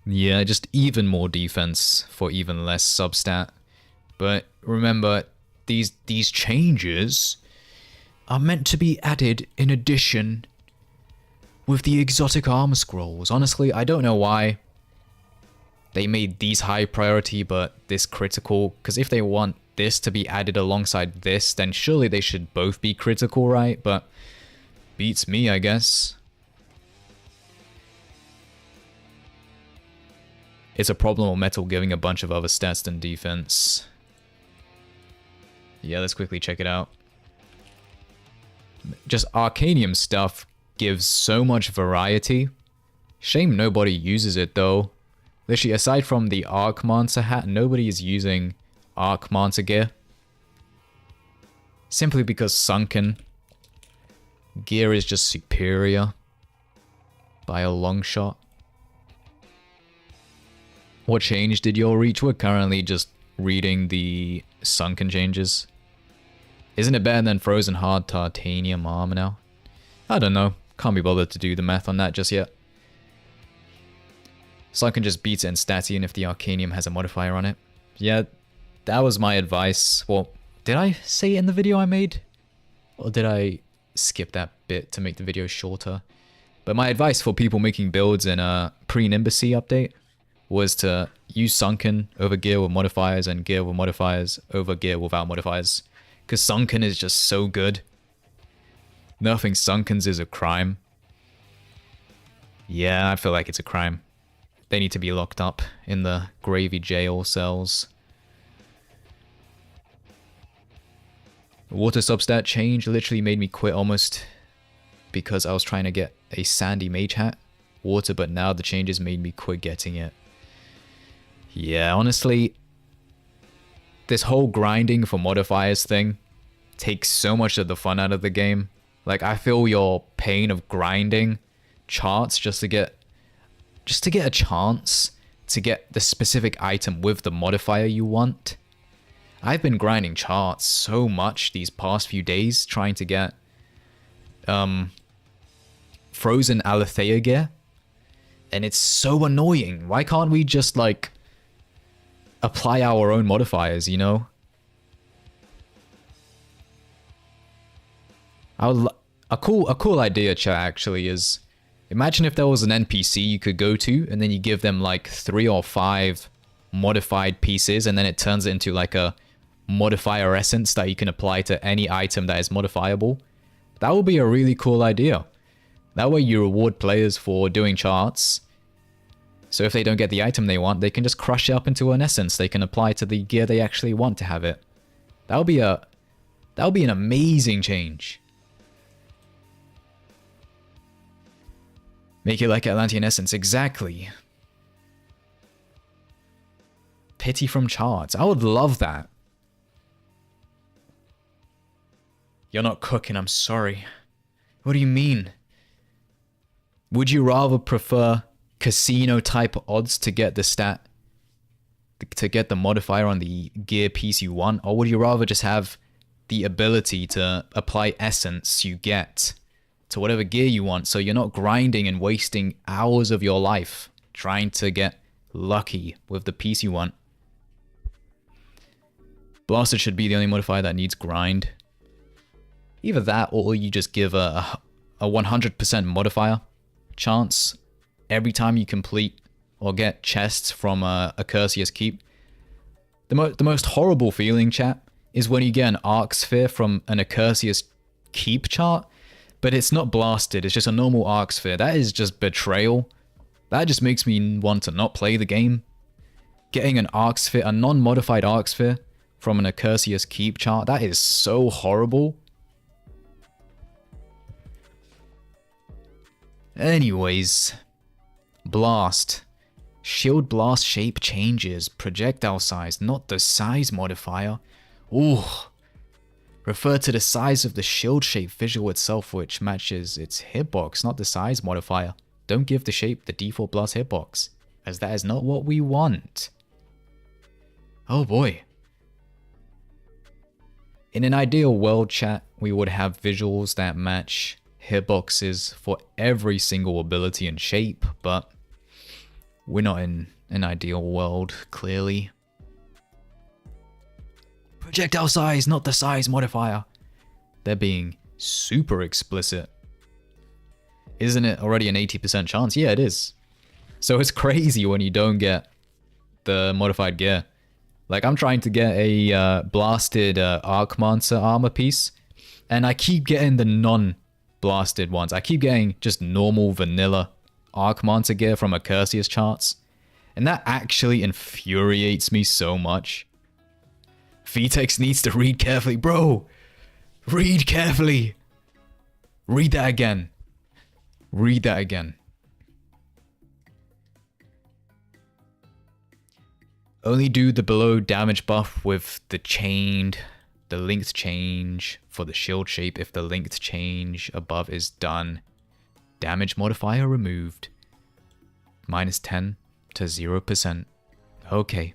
Yeah, just even more defense for even less substat. But remember, these changes are meant to be added in addition with the exotic armor scrolls. Honestly, I don't know why they made these high priority but this critical, because if they want this to be added alongside this, then surely they should both be critical, right? But beats me, I guess. It's a problem with metal giving a bunch of other stats than defense. Yeah, let's quickly check it out. Just Arcanium stuff gives so much variety. Shame nobody uses it though. Literally, aside from the Arcmancer hat, nobody is using Arcmancer gear. Simply because Sunken gear is just superior by a long shot. What change did you all reach? We're currently just reading the Sunken changes. Isn't it better than Frozen Hard Titanium armor now? I don't know. Can't be bothered to do the math on that just yet. Sunken just beats it in Statian if the Arcanium has a modifier on it. Yeah, that was my advice. Well, did I say it in the video I made? Or did I skip that bit to make the video shorter? But my advice for people making builds in a pre-Nimbucy update was to use Sunken over gear with modifiers and gear with modifiers over gear without modifiers. Because Sunken is just so good. Nerfing Sunkens is a crime. Yeah, I feel like it's a crime. They need to be locked up in the gravy jail cells. Water substat change literally made me quit almost because I was trying to get a sandy mage hat water, but now the changes made me quit getting it. Yeah, honestly, this whole grinding for modifiers thing takes so much of the fun out of the game. Like, I feel your pain of grinding charts just to get a chance to get the specific item with the modifier you want. I've been grinding charts so much these past few days trying to get Frozen Alethea gear, and it's so annoying. Why can't we just like apply our own modifiers, you know? A cool idea, chat, actually, is imagine if there was an NPC you could go to and then you give them like 3 or 5 modified pieces and then it turns it into like a modifier essence that you can apply to any item that is modifiable. That would be a really cool idea. That way you reward players for doing charts. So if they don't get the item they want, they can just crush it up into an essence they can apply to the gear they actually want to have it. That would be an amazing change. Make it like Atlantean Essence, exactly. Pity from charts. I would love that. You're not cooking, I'm sorry. What do you mean? Would you rather prefer casino type odds to get the stat, to get the modifier on the gear piece you want? Or would you rather just have the ability to apply essence you get to whatever gear you want, so you're not grinding and wasting hours of your life trying to get lucky with the piece you want? Blasted should be the only modifier that needs grind. Either that, or you just give a 100% modifier chance every time you complete or get chests from a Curseus Keep. The most horrible feeling, chat, is when you get an Arc Sphere from an Accursius Keep chart, but it's not blasted, it's just a normal Arc Sphere. That is just betrayal. That just makes me want to not play the game. Getting an Arc Sphere, a non-modified Arc Sphere from an Accursius Keep chart, that is so horrible. Anyways, blast. Shield blast shape changes, projectile size, not the size modifier. Ooh. Refer to the size of the shield shape visual itself, which matches its hitbox, not the size modifier. Don't give the shape the default blast hitbox, as that is not what we want. Oh boy. In an ideal world, chat, we would have visuals that match hitboxes for every single ability and shape, but we're not in an ideal world, clearly. Projectile size, not the size modifier. They're being super explicit. Isn't it already an 80% chance? Yeah, it is. So it's crazy when you don't get the modified gear. Like, I'm trying to get a blasted Arcmancer armor piece, and I keep getting the non-blasted ones. I keep getting just normal vanilla Arcmancer gear from Accursius charts, and that actually infuriates me so much. VTEX needs to read carefully, bro. Read carefully. Read that again. Read that again. Only do the below damage buff with the linked change for the shield shape if the linked change above is done. Damage modifier removed. -10 to 0%. Okay.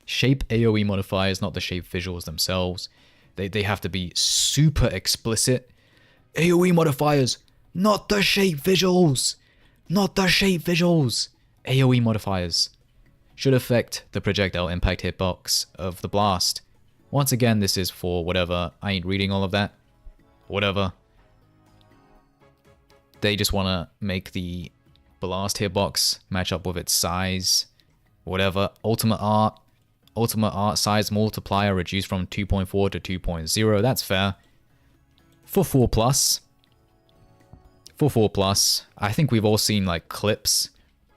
Shape AoE modifiers, not the shape visuals themselves. They have to be super explicit. AoE modifiers, not the shape visuals. Not the shape visuals. AoE modifiers. Should affect the projectile impact hitbox of the blast. Once again, this is for whatever. I ain't reading all of that. Whatever. They just want to make the blast hitbox match up with its size. Whatever. Ultimate art size multiplier reduced from 2.4 to 2.0. That's fair. For 4+. For 4+, I think we've all seen like clips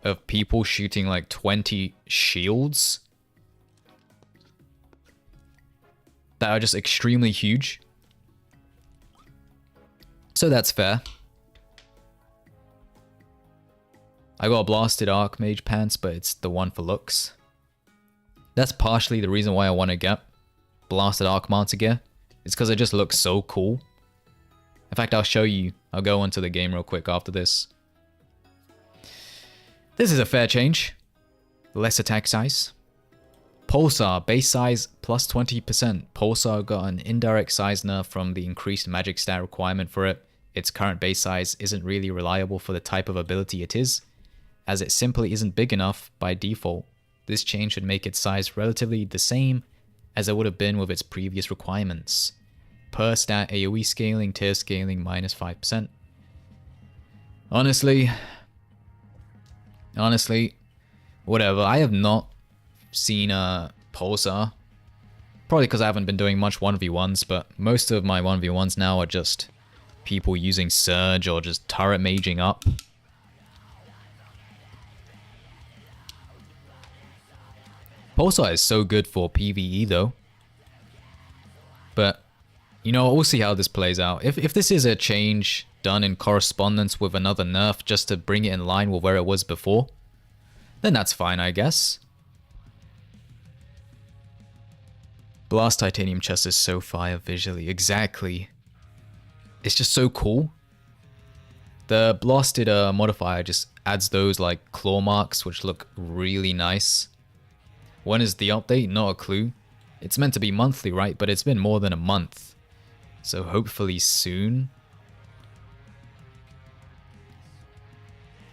of people shooting like 20 shields that are just extremely huge. So that's fair. I got a blasted Archmage pants, but it's the one for looks. That's partially the reason why I want to get blasted Archmancer gear. It's because it just looks so cool. In fact, I'll show you. I'll go onto the game real quick after this. This is a fair change. Less attack size. Pulsar, base size plus 20%. Pulsar got an indirect size nerf from the increased magic stat requirement for it. Its current base size isn't really reliable for the type of ability it is, as it simply isn't big enough by default. This change should make its size relatively the same as it would have been with its previous requirements. Per stat AoE scaling, tier scaling -5%. Honestly, whatever. I have not seen a Pulsar. Probably because I haven't been doing much 1v1s, but most of my 1v1s now are just people using Surge or just turret maging up. Pulsar is so good for PvE though. But, you know, we'll see how this plays out. If this is a change done in correspondence with another nerf just to bring it in line with where it was before, then that's fine, I guess. Blast Titanium chest is so fire visually. Exactly. It's just so cool. The blasted modifier just adds those like claw marks which look really nice. When is the update? Not a clue. It's meant to be monthly, right? But it's been more than a month. So hopefully soon.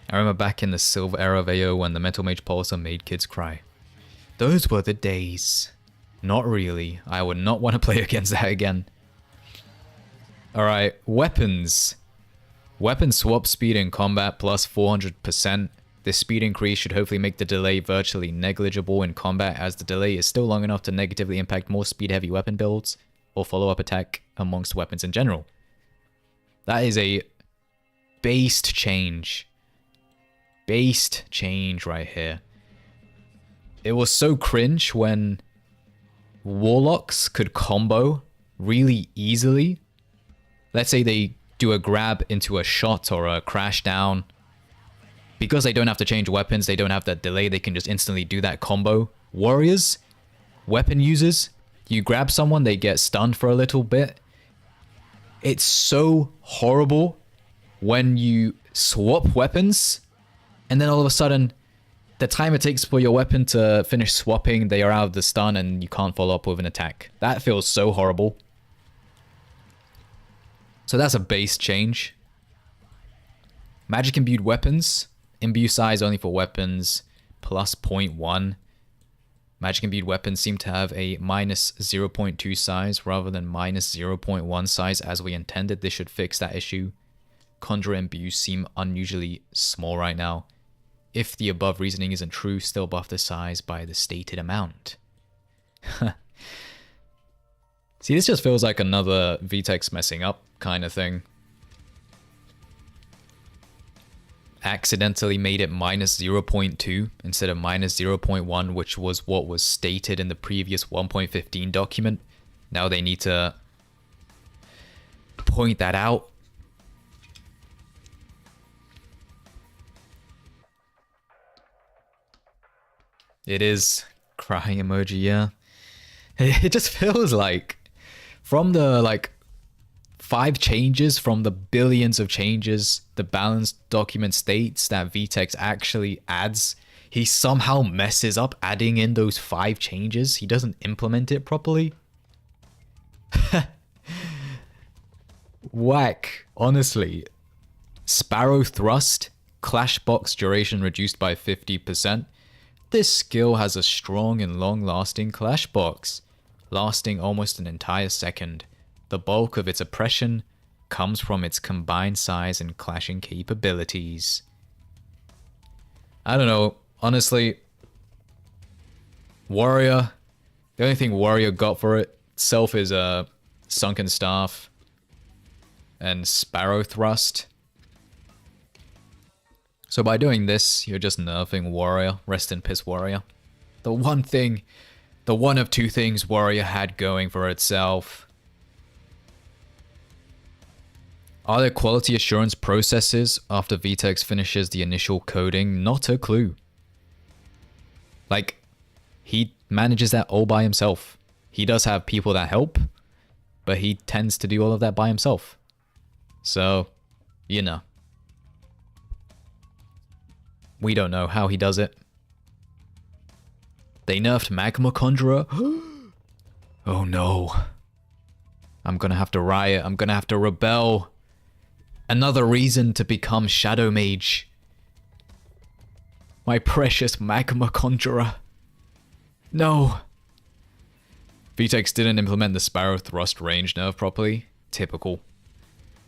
I remember back in the silver era of AO when the Metal Mage Pulsar made kids cry. Those were the days. Not really. I would not want to play against that again. Alright, weapons. Weapon swap speed in combat plus 400%. This speed increase should hopefully make the delay virtually negligible in combat, as the delay is still long enough to negatively impact more speed-heavy weapon builds or follow-up attack amongst weapons in general. That is a based change. Based change right here. It was so cringe when Warlocks could combo really easily. Let's say they do a grab into a shot or a crash down. Because they don't have to change weapons, they don't have that delay, they can just instantly do that combo. Warriors, weapon users, you grab someone, they get stunned for a little bit. It's so horrible when you swap weapons, and then all of a sudden, the time it takes for your weapon to finish swapping, they are out of the stun and you can't follow up with an attack. That feels so horrible. So that's a base change. Magic imbued weapons. Imbue size only for weapons, plus 0.1. Magic imbued weapons seem to have a -0.2 size rather than -0.1 size as we intended. This should fix that issue. Conjurer imbues seem unusually small right now. If the above reasoning isn't true, still buff the size by the stated amount. See, this just feels like another VTEX messing up kind of thing. accidentally made it minus 0.2 instead of minus 0.1, which was what was stated in the previous 1.15 document. Now they need to point that out. It is crying emoji, yeah. It just feels like from the 5 changes from the billions of changes the balance document states that VTEX actually adds, he somehow messes up adding in those 5 changes. He doesn't implement it properly. Whack, honestly. Sparrow Thrust, Clash Box duration reduced by 50%. This skill has a strong and long-lasting Clash Box, lasting almost an entire second. The bulk of its oppression comes from its combined size and clashing capabilities. I don't know, honestly. Warrior, the only thing Warrior got for itself is a Sunken Staff and Sparrow Thrust. So by doing this, you're just nerfing Warrior. Rest in piss, Warrior. The one of 2 things Warrior had going for itself. Are there quality assurance processes after VTEX finishes the initial coding? Not a clue. Like, he manages that all by himself. He does have people that help, but he tends to do all of that by himself. So, you know. We don't know how he does it. They nerfed Magma Conjurer. Oh no. I'm gonna have to riot. I'm gonna have to rebel. Another reason to become Shadow Mage. My precious Magma Conjurer. No. VTEX didn't implement the Sparrow Thrust range nerf properly. Typical.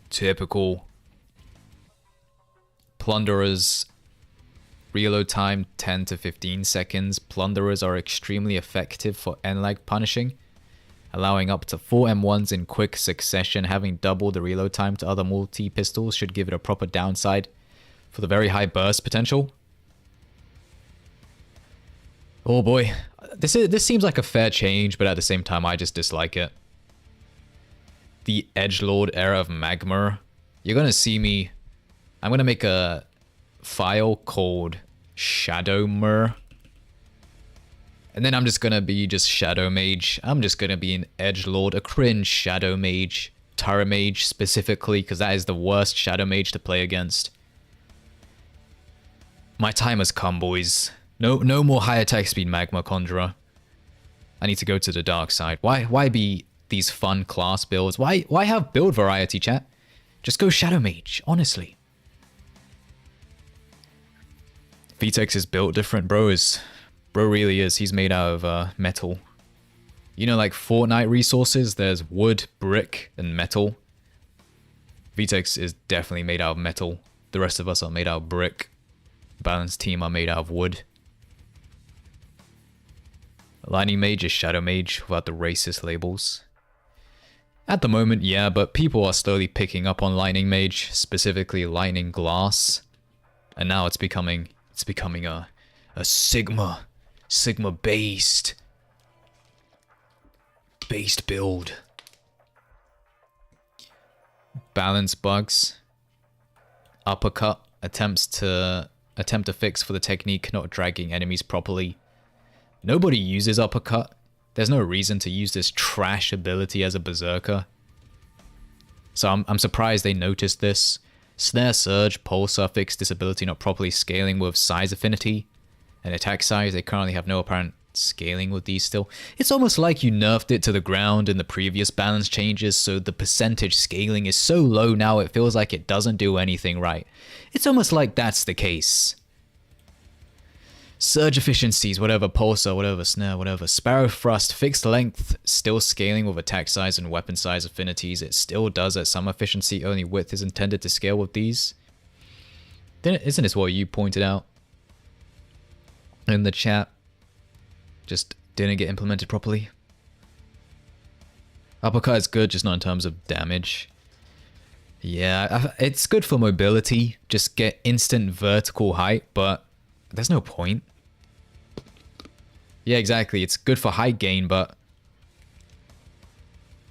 Typical. Plunderers. Reload time 10 to 15 seconds. Plunderers are extremely effective for N-lag punishing, allowing up to 4 M1s in quick succession. Having double the reload time to other multi-pistols should give it a proper downside for the very high burst potential. Oh boy, this seems like a fair change, but at the same time I just dislike it. The Edgelord era of Magma. You're gonna see me. I'm gonna make a file called Shadowmer. And then I'm just gonna be just Shadow Mage. I'm just gonna be an Edgelord, a cringe Shadow Mage. Turret Mage specifically, because that is the worst Shadow Mage to play against. My time has come, boys. No more high attack speed Magma Conjurer. I need to go to the dark side. Why be these fun class builds? Why have build variety, chat? Just go Shadow Mage, honestly. VTEX is built different, bro really is. He's made out of metal. You know, like Fortnite resources, there's wood, brick, and metal. VTEX is definitely made out of metal. The rest of us are made out of brick. Balanced team are made out of wood. Lightning Mage is Shadow Mage without the racist labels. At the moment, yeah, but people are slowly picking up on Lightning Mage, specifically Lightning Glass. And now it's becoming a Sigma based build. Balance bugs. Uppercut attempt to fix for the technique not dragging enemies properly. Nobody uses uppercut. There's no reason to use this trash ability as a berserker. So I'm surprised they noticed this. Snare Surge, Pulsar fixed this ability not properly scaling with size affinity and attack size. They currently have no apparent scaling with these still. It's almost like you nerfed it to the ground in the previous balance changes, so the percentage scaling is so low now it feels like it doesn't do anything right. It's almost like that's the case. Surge efficiencies, whatever, Pulsar, whatever, Snare, whatever. Sparrow Thrust, fixed length, still scaling with attack size and weapon size affinities. It still does at some efficiency, only width is intended to scale with these. Isn't this what you pointed out in the chat? Just didn't get implemented properly. Uppercut is good, just not in terms of damage. Yeah, it's good for mobility. Just get instant vertical height, but there's no point. Yeah, exactly. It's good for height gain, but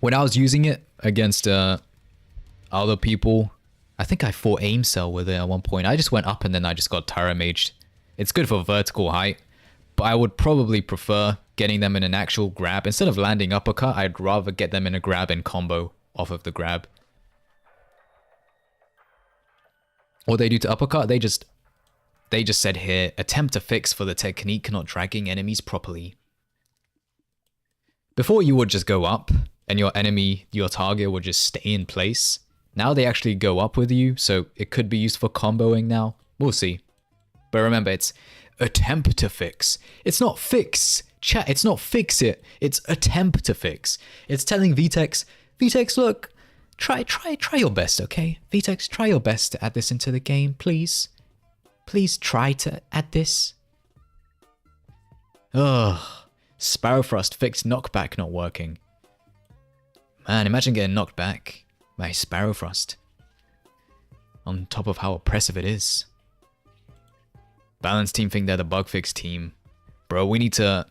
when I was using it against other people, I think I fought aim cell with it at one point. I just went up and then I just got Tyra Maged. It's good for vertical height, but I would probably prefer getting them in an actual grab. Instead of landing uppercut, I'd rather get them in a grab and combo off of the grab. What they do to uppercut, they just said here, attempt to fix for the technique not dragging enemies properly. Before you would just go up and your enemy, your target would just stay in place. Now they actually go up with you, so it could be used for comboing now. We'll see. But remember, it's attempt to fix. It's not fix. Chat, it's not fix it. It's attempt to fix. It's telling VTEX, look, try your best, okay? VTEX, try your best to add this into the game, please. Please try to add this. Ugh. Sparrowfrost fixed knockback not working. Man, imagine getting knocked back by Sparrowfrost. On top of how oppressive it is. Balance team think they're the bug fix team. Bro, we need to,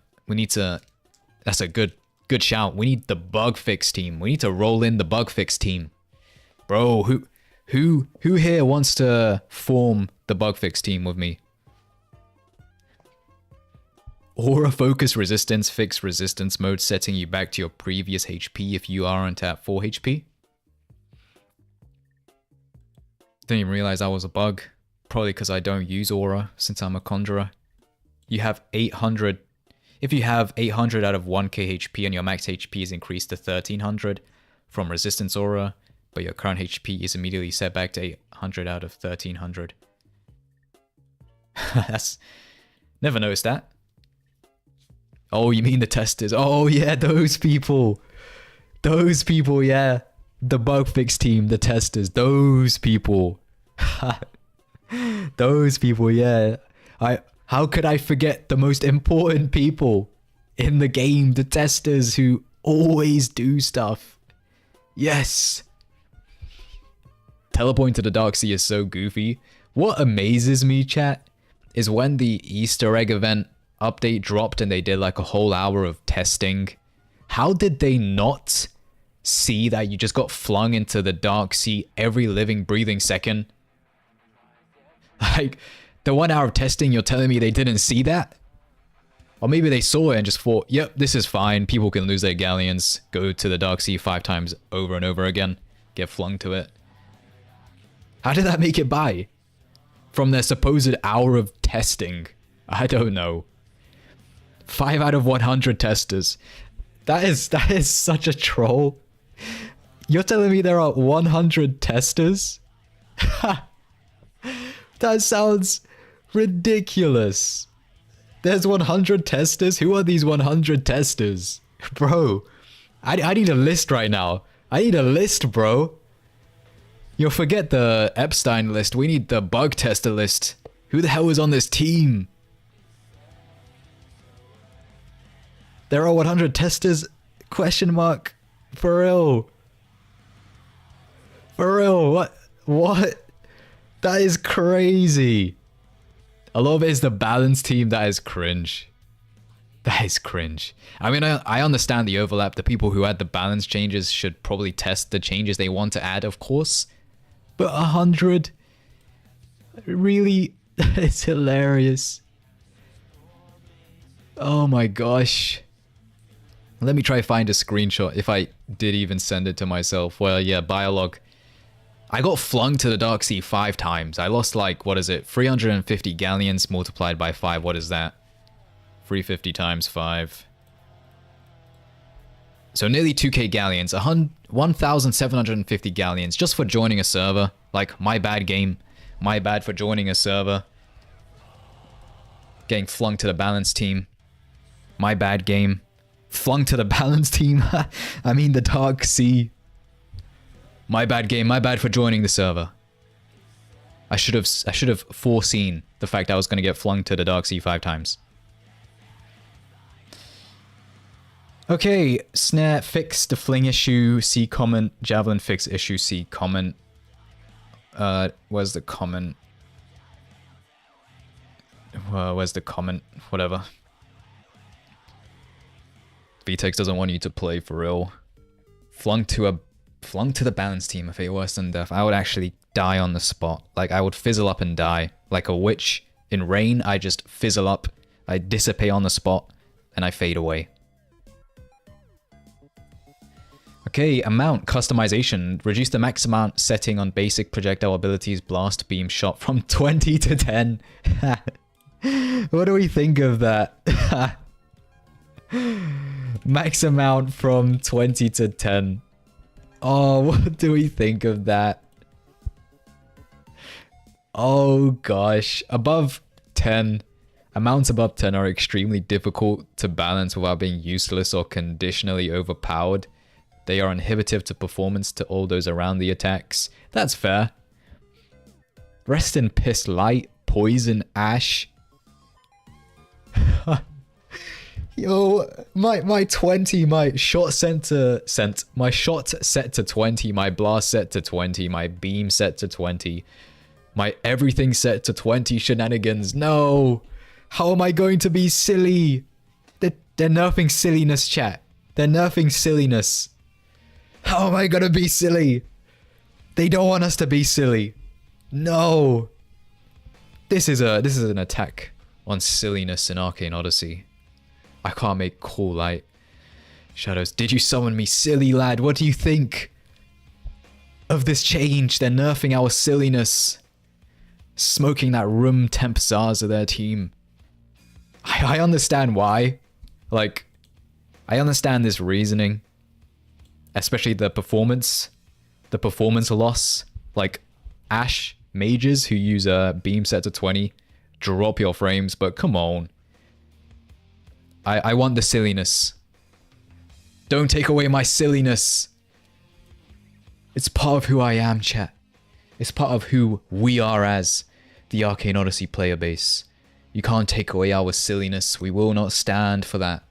that's a good shout. We need the bug fix team. We need to roll in the bug fix team. Bro, who here wants to form the bug fix team with me? Aura focus resistance, fix resistance mode, setting you back to your previous HP if you aren't at 4 HP. Didn't even realize that was a bug. Probably because I don't use aura since I'm a conjurer. You have 800. If you have 800 out of 1k HP and your max HP is increased to 1300 from resistance aura, but your current HP is immediately set back to 800 out of 1300. That's... Never noticed that. Oh, you mean the testers? Oh yeah, those people. Those people, yeah. The bug fix team, the testers, those people. Those people, yeah. How could I forget the most important people in the game, the testers who always do stuff. Yes. Teleporting to the Dark Sea is so goofy. What amazes me, chat, is when the Easter egg event update dropped and they did like a whole hour of testing. How did they not see that you just got flung into the Dark Sea every living, breathing second? Like, the 1 hour of testing, you're telling me they didn't see that? Or maybe they saw it and just thought, yep, this is fine. People can lose their galleons, go to the Dark Sea 5 times over and over again, get flung to it. How did that make it by? From their supposed hour of testing? I don't know. 5 out of 100 testers. That is such a troll. You're telling me there are 100 testers? That sounds ridiculous. There's 100 testers? Who are these 100 testers? Bro, I need a list right now. I need a list, bro. You'll forget the Epstein list. We need the bug tester list. Who the hell is on this team? There are 100 testers? Question mark. For real. For real. What? What? That is crazy. A lot of it is the balance team. That is cringe. That is cringe. I mean, I understand the overlap. The people who add the balance changes should probably test the changes they want to add, of course. But 100? Really? It's hilarious. Oh my gosh. Let me try find a screenshot if I did even send it to myself. Well, yeah, Biolog. I got flung to the Dark Sea 5 times. I lost like, what is it? 350 galleons multiplied by 5. What is that? 350 times 5. So nearly 2k galleons. 1,750 galleons just for joining a server. Like, my bad game. My bad for joining a server. Getting flung to the balance team. My bad game. Flung to the balance team. I mean the Dark Sea. My bad game. My bad for joining the server. I should have foreseen the fact I was going to get flung to the Dark Sea 5 times. Okay, snare fix the fling issue, see comment. Javelin fix issue, see comment. Where's the comment? Where's the comment? Whatever. VTEX doesn't want you to play for real. Flung to the balance team. A fate worse than death. I would actually die on the spot. Like, I would fizzle up and die. Like a witch in rain, I just fizzle up. I dissipate on the spot, and I fade away. Okay, amount customization. Reduce the max amount setting on basic projectile abilities, blast, beam, shot from 20 to 10. What do we think of that? Max amount from 20 to 10. Oh, what do we think of that? Oh gosh, above 10. Amounts above 10 are extremely difficult to balance without being useless or conditionally overpowered. They are inhibitive to performance to all those around the attacks. That's fair. Rest in piss, light, poison, ash. Yo, my 20, my shot set to 20, my blast set to 20, my beam set to 20, my everything set to 20 shenanigans. No! How am I going to be silly? They're nerfing silliness, chat. They're nerfing silliness. How am I gonna be silly? They don't want us to be silly. No. This is an attack on silliness in Arcane Odyssey. I can't make cool light. Shadows, did you summon me, silly lad? What do you think of this change? They're nerfing our silliness. Smoking that room temp Zars of their team. I understand why. Like, I understand this reasoning. Especially the performance loss. Like, Ashe mages who use a beam set to 20 drop your frames, but come on. I want the silliness. Don't take away my silliness. It's part of who I am, chat. It's part of who we are as the Arcane Odyssey player base. You can't take away our silliness. We will not stand for that.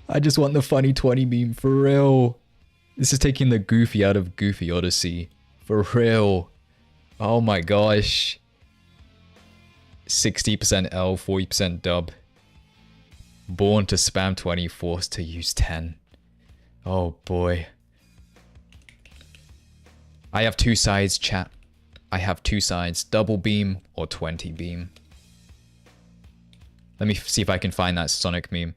I just want the funny 20 meme, for real. This is taking the goofy out of Goofy Odyssey. For real. Oh my gosh. 60% L, 40% dub. Born to spam 20, forced to use 10. Oh boy. I have two sides, chat. I have two sides. Double beam or 20 beam. Let me see if I can find that Sonic meme.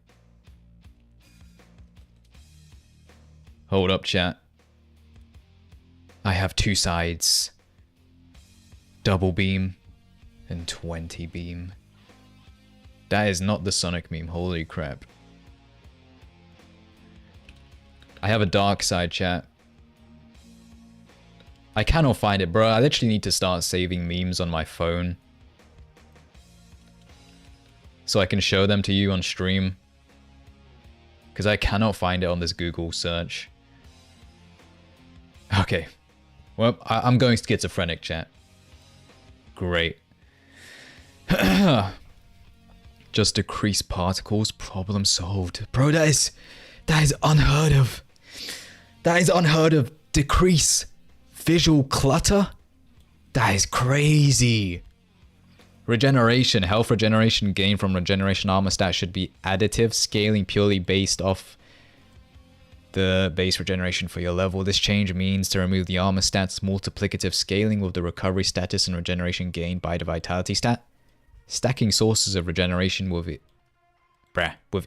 Hold up, chat. I have two sides. Double beam and 20 beam. That is not the Sonic meme. Holy crap. I have a dark side, chat. I cannot find it, bro. I literally need to start saving memes on my phone. So I can show them to you on stream. Because I cannot find it on this Google search. Okay. Well, I'm going schizophrenic, chat. Great. Just decrease particles, problem solved. Bro, that is unheard of. That is unheard of. Decrease visual clutter? That is crazy. Regeneration. Health regeneration gained from regeneration armor stat should be additive, scaling purely based off the base regeneration for your level. This change means to remove the armor stats multiplicative scaling with the recovery status and regeneration gained by the vitality stat. Stacking sources of regeneration with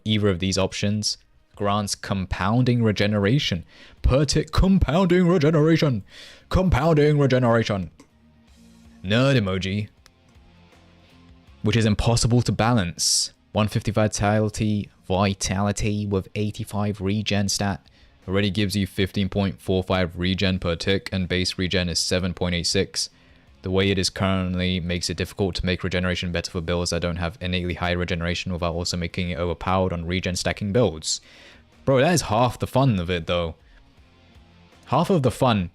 either of these options grants compounding regeneration. Per tick, compounding regeneration. Compounding regeneration. Nerd emoji. Which is impossible to balance. 150 vitality with 85 regen stat already gives you 15.45 regen per tick, and base regen is 7.86. The way it is currently makes it difficult to make regeneration better for builds that don't have innately high regeneration without also making it overpowered on regen stacking builds. Bro, that is half the fun of it though. Half of the fun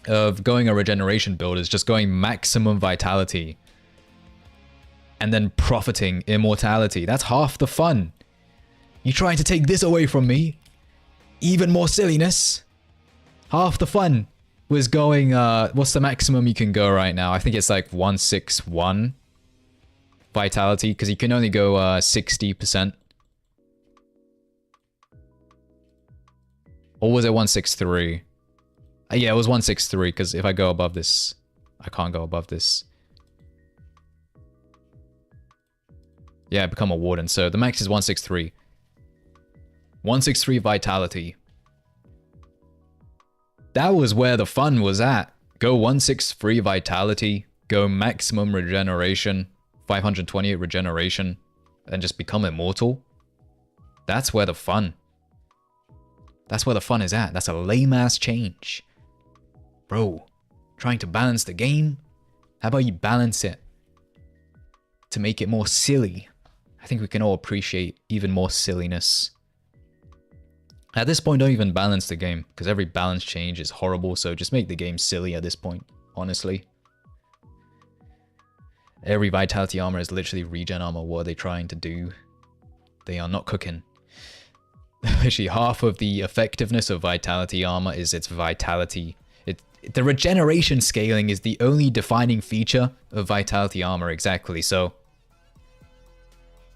of going a regeneration build is just going maximum vitality and then profiting immortality. That's half the fun. You trying to take this away from me? Even more silliness. Half the fun was going, what's the maximum you can go right now? I think it's like 161 vitality, because you can only go 60%. Or was it 163? Yeah, it was 163, because if I go above this, I can't go above this. Yeah, I become a warden, so the max is 163. 163 vitality. That was where the fun was at. Go 163 vitality, go maximum regeneration, 528 regeneration, and just become immortal. That's where the fun. That's where the fun is at. That's a lame-ass change. Bro, trying to balance the game? How about you balance it to make it more silly? I think we can all appreciate even more silliness. At this point, don't even balance the game, because every balance change is horrible, so just make the game silly at this point, honestly. Every vitality armor is literally regen armor. What are they trying to do? They are not cooking. Actually, half of the effectiveness of vitality armor is its vitality. The regeneration scaling is the only defining feature of vitality armor, exactly, so...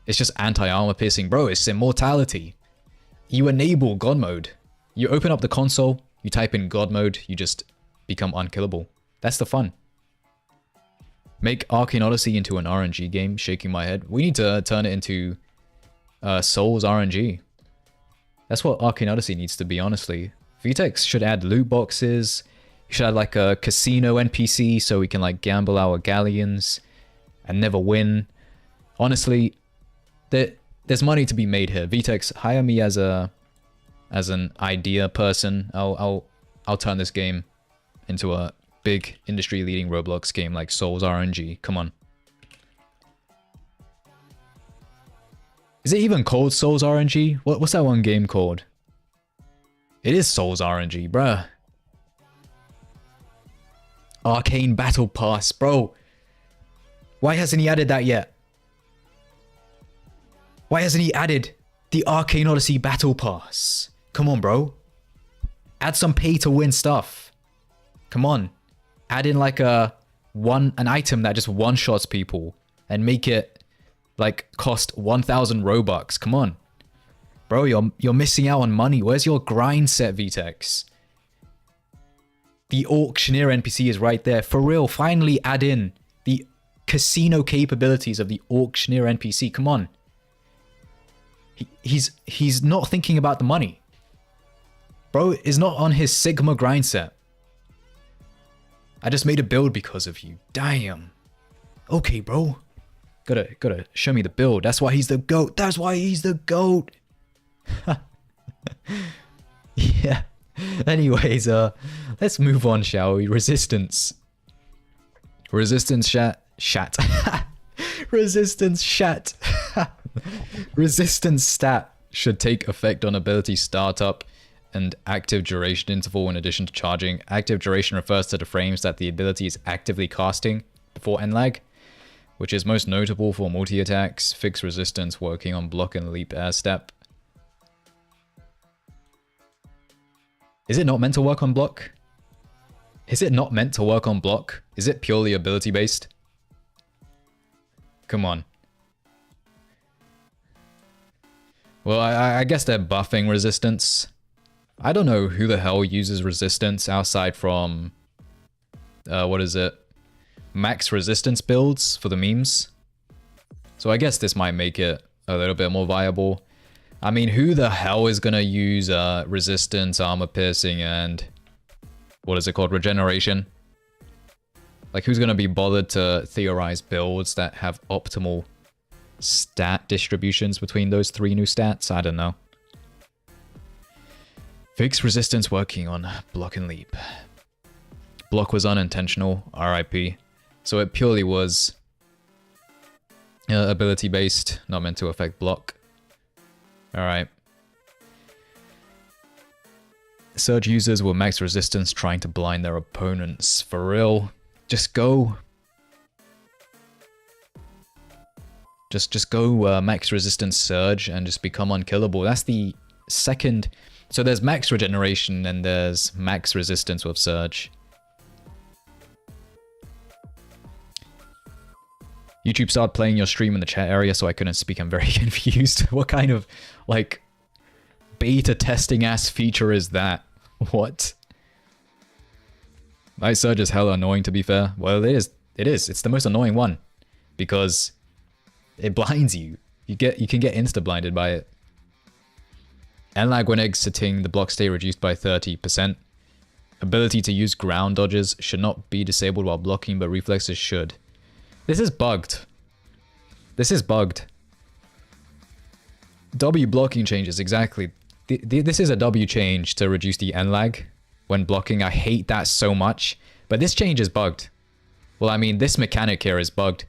It's just anti-armor piercing. Bro, it's immortality. You enable God mode. You open up the console, you type in God mode, you just become unkillable. That's the fun. Make Arcane Odyssey into an RNG game, shaking my head. We need to turn it into Souls RNG. That's what Arcane Odyssey needs to be, honestly. VTEX should add loot boxes. You should add like a casino NPC so we can like gamble our galleons and never win. Honestly, there's money to be made here. VTEX, hire me as an idea person. I'll turn this game into a big industry-leading Roblox game like Souls RNG. Come on. Is it even called Souls RNG? What's that one game called? It is Souls RNG, bruh. Arcane Battle Pass, bro. Why hasn't he added that yet? Why hasn't he added the Arcane Odyssey Battle Pass? Come on, bro. Add some pay-to-win stuff. Come on. Add in like an item that just one-shots people and make it like cost 1,000 Robux. Come on. Bro, you're missing out on money. Where's your grind set, VTEX? The auctioneer NPC is right there. For real, finally add in the casino capabilities of the auctioneer NPC. Come on. He's not thinking about the money. Bro is not on his Sigma grind set. I just made a build because of you. Damn. Okay, bro. Gotta show me the build. That's why he's the GOAT. That's why he's the GOAT. Yeah. Anyways, let's move on, shall we? Resistance. Resistance shat. Resistance shat. Resistance stat should take effect on ability startup and active duration interval in addition to charging. Active duration refers to the frames that the ability is actively casting before end lag, which is most notable for multi-attacks. Fixed resistance working on block and leap air step. Is it not meant to work on block? Is it not meant to work on block? Is it purely ability based? Come on. Well, I guess they're buffing resistance. I don't know who the hell uses resistance outside from... what is it? Max resistance builds for the memes. So I guess this might make it a little bit more viable. I mean, who the hell is gonna use resistance, armor piercing, and... what is it called? Regeneration? Like, who's gonna be bothered to theorize builds that have optimal stat distributions between those three new stats? I don't know. Fixed resistance working on block and leap. Block was unintentional, RIP. So it purely was ability based, not meant to affect block. Alright. Surge users will max resistance trying to blind their opponents. For real. Just go. Just go max resistance surge and just become unkillable. That's the second. So there's max regeneration and there's max resistance with surge. YouTube started playing your stream in the chat area, so I couldn't speak. I'm very confused. What kind of, like, beta testing ass feature is that? What? Night surge is hella annoying, to be fair. Well, it is. It is. It's the most annoying one because it blinds you. You can get insta blinded by it. And lag when exiting the block state reduced by 30%. Ability to use ground dodges should not be disabled while blocking, but reflexes should. This is bugged. This is bugged. W blocking changes, exactly. This is a W change to reduce the N lag when blocking. I hate that so much. But this change is bugged. Well, I mean, this mechanic here is bugged.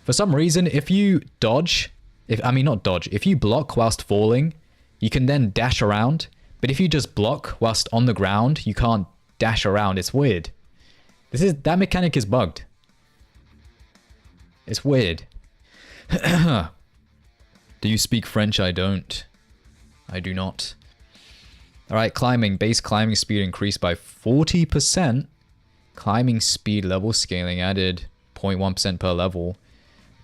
For some reason, if you dodge, if you block whilst falling, you can then dash around. But if you just block whilst on the ground, you can't dash around. It's weird. That mechanic is bugged. It's weird. Do you speak French? I don't. I do not. Alright, climbing. Base climbing speed increased by 40%. Climbing speed level scaling added 0.1% per level.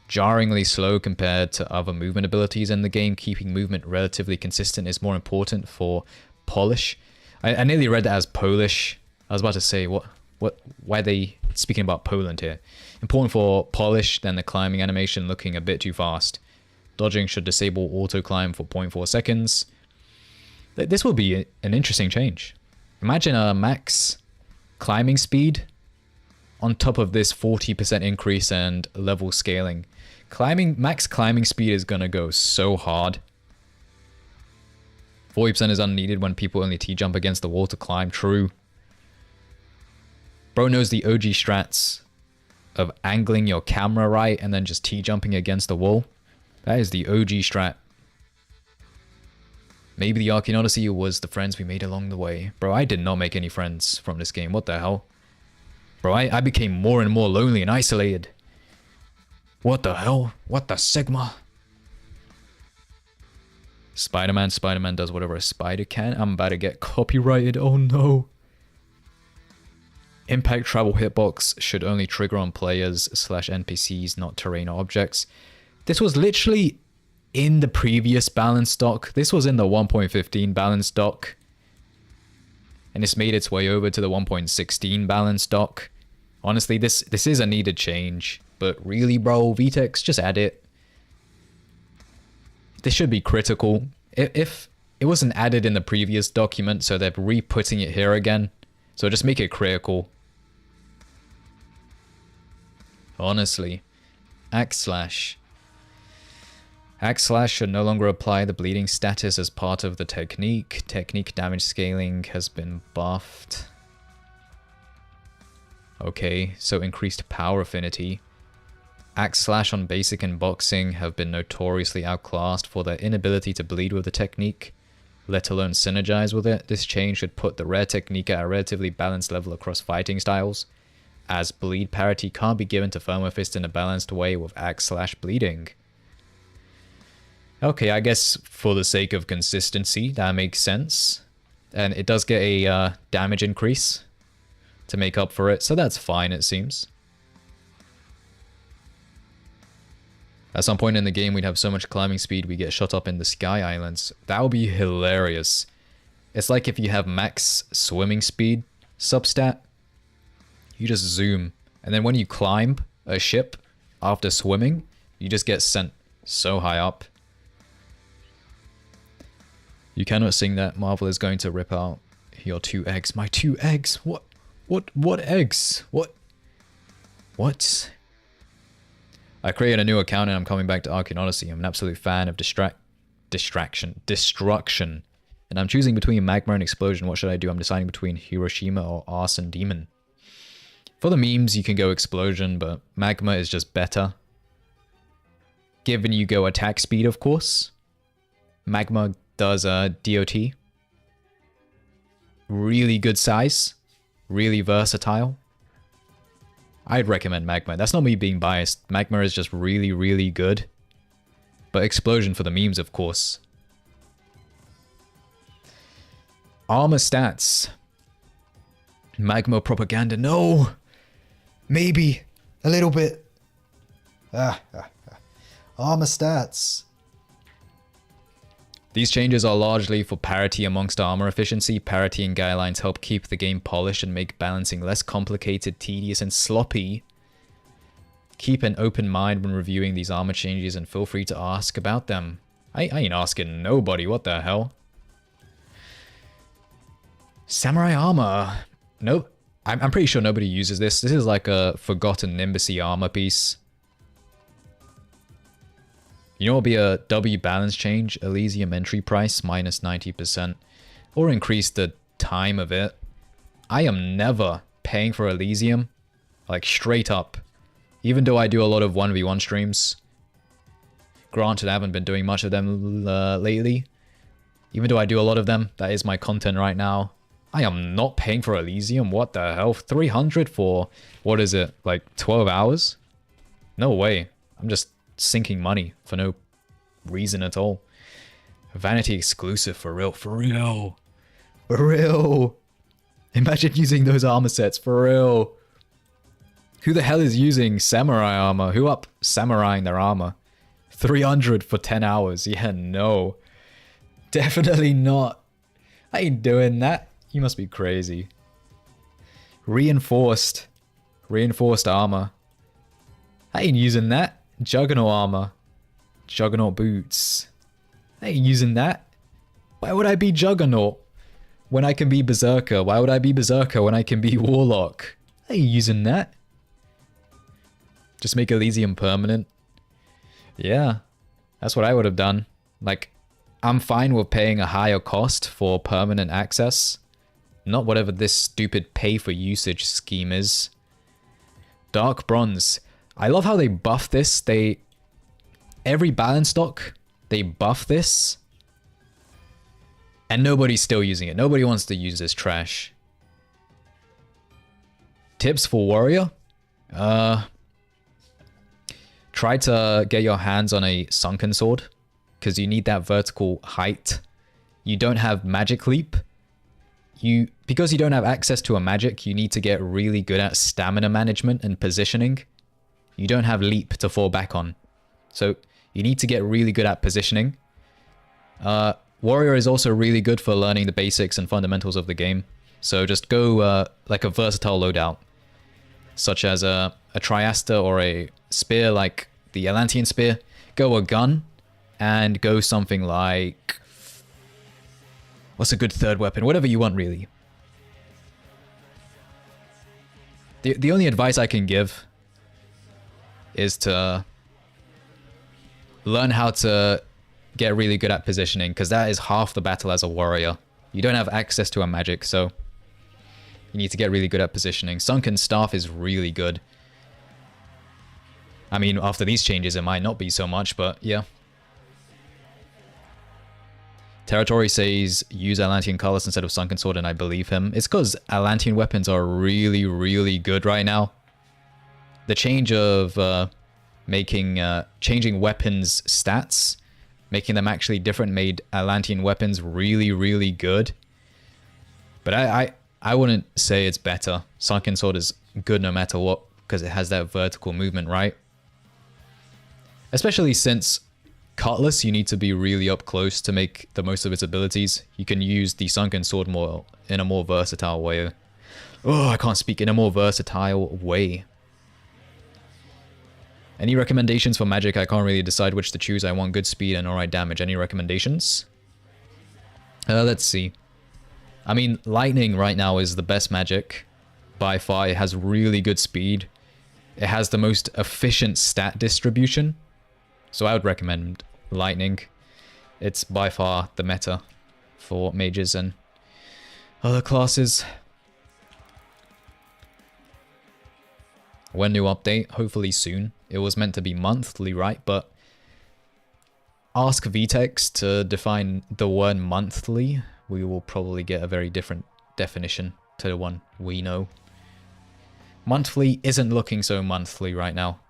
Jarringly slow compared to other movement abilities in the game. Keeping movement relatively consistent is more important for polish. I nearly read that as Polish. I was about to say, why are they speaking about Poland here? Important for polish, then the climbing animation looking a bit too fast. Dodging should disable auto climb for 0.4 seconds. This will be an interesting change. Imagine a max climbing speed on top of this 40% increase and level scaling. Max climbing speed is gonna go so hard. 40% is unneeded when people only T-jump against the wall to climb. True. Bro knows the OG strats of angling your camera right and then just T-jumping against the wall. That is the OG strat. Maybe the Arcane Odyssey was the friends we made along the way. Bro, I did not make any friends from this game. What the hell? Bro, I became more and more lonely and isolated. What the hell? What the Sigma? Spider-Man does whatever a spider can. I'm about to get copyrighted. Oh no. Impact travel hitbox should only trigger on players / NPCs, not terrain or objects. This was literally in the previous balance doc. This was in the 1.15 balance doc. And it's made its way over to the 1.16 balance doc. Honestly, this is a needed change. But really, bro, VTEX, just add it. This should be critical. If it wasn't added in the previous document, so they're re-putting it here again. So just make it critical. Honestly. Axe slash should no longer apply the bleeding status as part of the technique. Technique damage scaling has been buffed. Okay, so increased power affinity. Axe slash on basic and boxing have been notoriously outclassed for their inability to bleed with the technique, let alone synergize with it. This change should put the rare technique at a relatively balanced level across fighting styles, as bleed parity can't be given to Firmo Fist in a balanced way with axe slash bleeding. Okay, I guess for the sake of consistency, that makes sense. And it does get a damage increase to make up for it, so that's fine, it seems. At some point in the game, we'd have so much climbing speed, we get shot up in the sky islands. That would be hilarious. It's like if you have max swimming speed substat, you just zoom. And then when you climb a ship after swimming, you just get sent so high up. You cannot sing that. Marvel is going to rip out your 2 eggs. My 2 eggs? What eggs? What? I created a new account and I'm coming back to Arcane Odyssey. I'm an absolute fan of destruction. And I'm choosing between Magma and Explosion. What should I do? I'm deciding between Hiroshima or Arson Demon. For the memes, you can go Explosion, but Magma is just better. Given you go attack speed, of course. Magma does DOT. Really good size. Really versatile. I'd recommend Magma. That's not me being biased. Magma is just really, really good. But Explosion for the memes, of course. Armor stats. Magma propaganda. No! Maybe. A little bit. Armor stats. These changes are largely for parity amongst armor efficiency. Parity and guidelines help keep the game polished and make balancing less complicated, tedious, and sloppy. Keep an open mind when reviewing these armor changes and feel free to ask about them. I ain't asking nobody, what the hell? Samurai armor. Nope. I'm pretty sure nobody uses this. This is like a forgotten Nimbus armor piece. You know what will be a W balance change? Elysium entry price minus 90%. Or increase the time of it. I am never paying for Elysium. Like straight up. Even though I do a lot of 1v1 streams. Granted, I haven't been doing much of them lately. Even though I do a lot of them, that is my content right now. I am not paying for Elysium. What the hell? 300 for, what is it, like 12 hours? No way. I'm just sinking money for no reason at all. Vanity exclusive, for real. For real. For real. Imagine using those armor sets, for real. Who the hell is using samurai armor? Who up samuraiing their armor? 300 for 10 hours. Yeah, no. Definitely not. I ain't doing that. You must be crazy. Reinforced. Reinforced armor. I ain't using that. Juggernaut armor. Juggernaut boots. I ain't using that. Why would I be Juggernaut when I can be Berserker? Why would I be Berserker when I can be Warlock? I ain't using that. Just make Elysium permanent. Yeah, that's what I would have done. Like, I'm fine with paying a higher cost for permanent access. Not whatever this stupid pay for usage scheme is. Dark Bronze. I love how they buff this. Every balance stock, they buff this. And nobody's still using it. Nobody wants to use this trash. Tips for Warrior? Try to get your hands on a Sunken sword, because you need that vertical height. You don't have magic leap. Because you don't have access to a magic, you need to get really good at stamina management and positioning. You don't have leap to fall back on. So you need to get really good at positioning. Warrior is also really good for learning the basics and fundamentals of the game. So just go like a versatile loadout. Such as a Triaster or a spear like the Atlantean Spear. Go a gun and go something like... What's a good third weapon? Whatever you want, really. The only advice I can give is to learn how to get really good at positioning, because that is half the battle as a warrior. You don't have access to a magic, so you need to get really good at positioning. Sunken Staff is really good. I mean, after these changes, it might not be so much, but yeah. Territory says use Atlantean Colors instead of Sunken Sword, and I believe him. It's because Atlantean weapons are really, really good right now. The change of changing weapons stats, making them actually different, made Atlantean weapons really, really good. But I wouldn't say it's better. Sunken Sword is good no matter what, because it has that vertical movement, right? Especially since Cutlass, you need to be really up close to make the most of its abilities. You can use the Sunken Sword more in a more versatile way. Oh, I can't speak. In a more versatile way. Any recommendations for magic? I can't really decide which to choose. I want good speed and alright damage. Any recommendations? Let's see. I mean, lightning right now is the best magic. By far, it has really good speed. It has the most efficient stat distribution. So I would recommend lightning. It's by far the meta for mages and other classes. When new update? Hopefully soon. It was meant to be monthly, right? But ask VTEX to define the word monthly. We will probably get a very different definition to the one we know. Monthly isn't looking so monthly right now.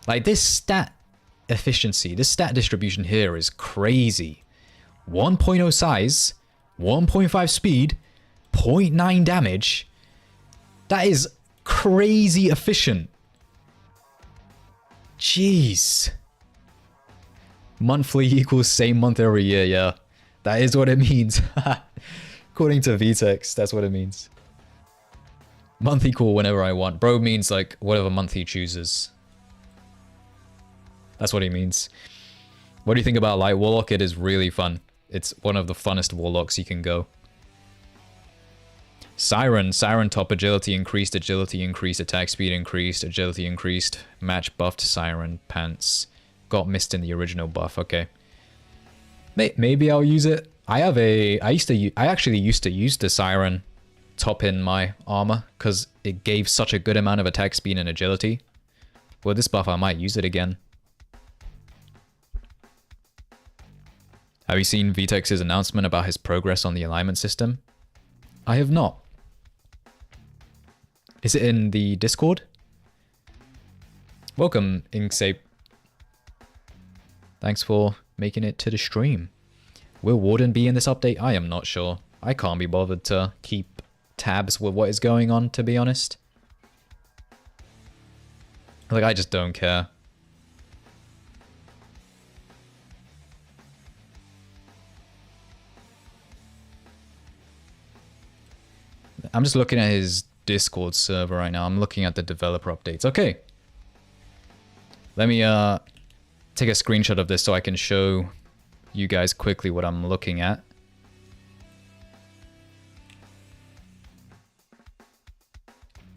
Like, this stat efficiency, this stat distribution here is crazy. 1.0 size, 1.5 speed, 0.9 damage. That is crazy efficient. Jeez. Monthly equals same month every year, yeah. That is what it means. According to Vtex, that's what it means. Month equal whenever I want. Bro means like whatever month he chooses. That's what he means. What do you think about Light Warlock? It is really fun. It's one of the funnest Warlocks you can go. Siren top agility increased, attack speed increased, agility increased, match buffed Siren pants. Got missed in the original buff, okay. Maybe I'll use it. I actually used to use the Siren top in my armor because it gave such a good amount of attack speed and agility. With this buff, I might use it again. Have you seen Vtex's announcement about his progress on the alignment system? I have not. Is it in the Discord? Welcome, Inksape. Thanks for making it to the stream. Will Warden be in this update? I am not sure. I can't be bothered to keep tabs with what is going on, to be honest. Like, I just don't care. I'm just looking at his Discord server right now. I'm looking at the developer updates. Okay. Let me take a screenshot of this so I can show you guys quickly what I'm looking at.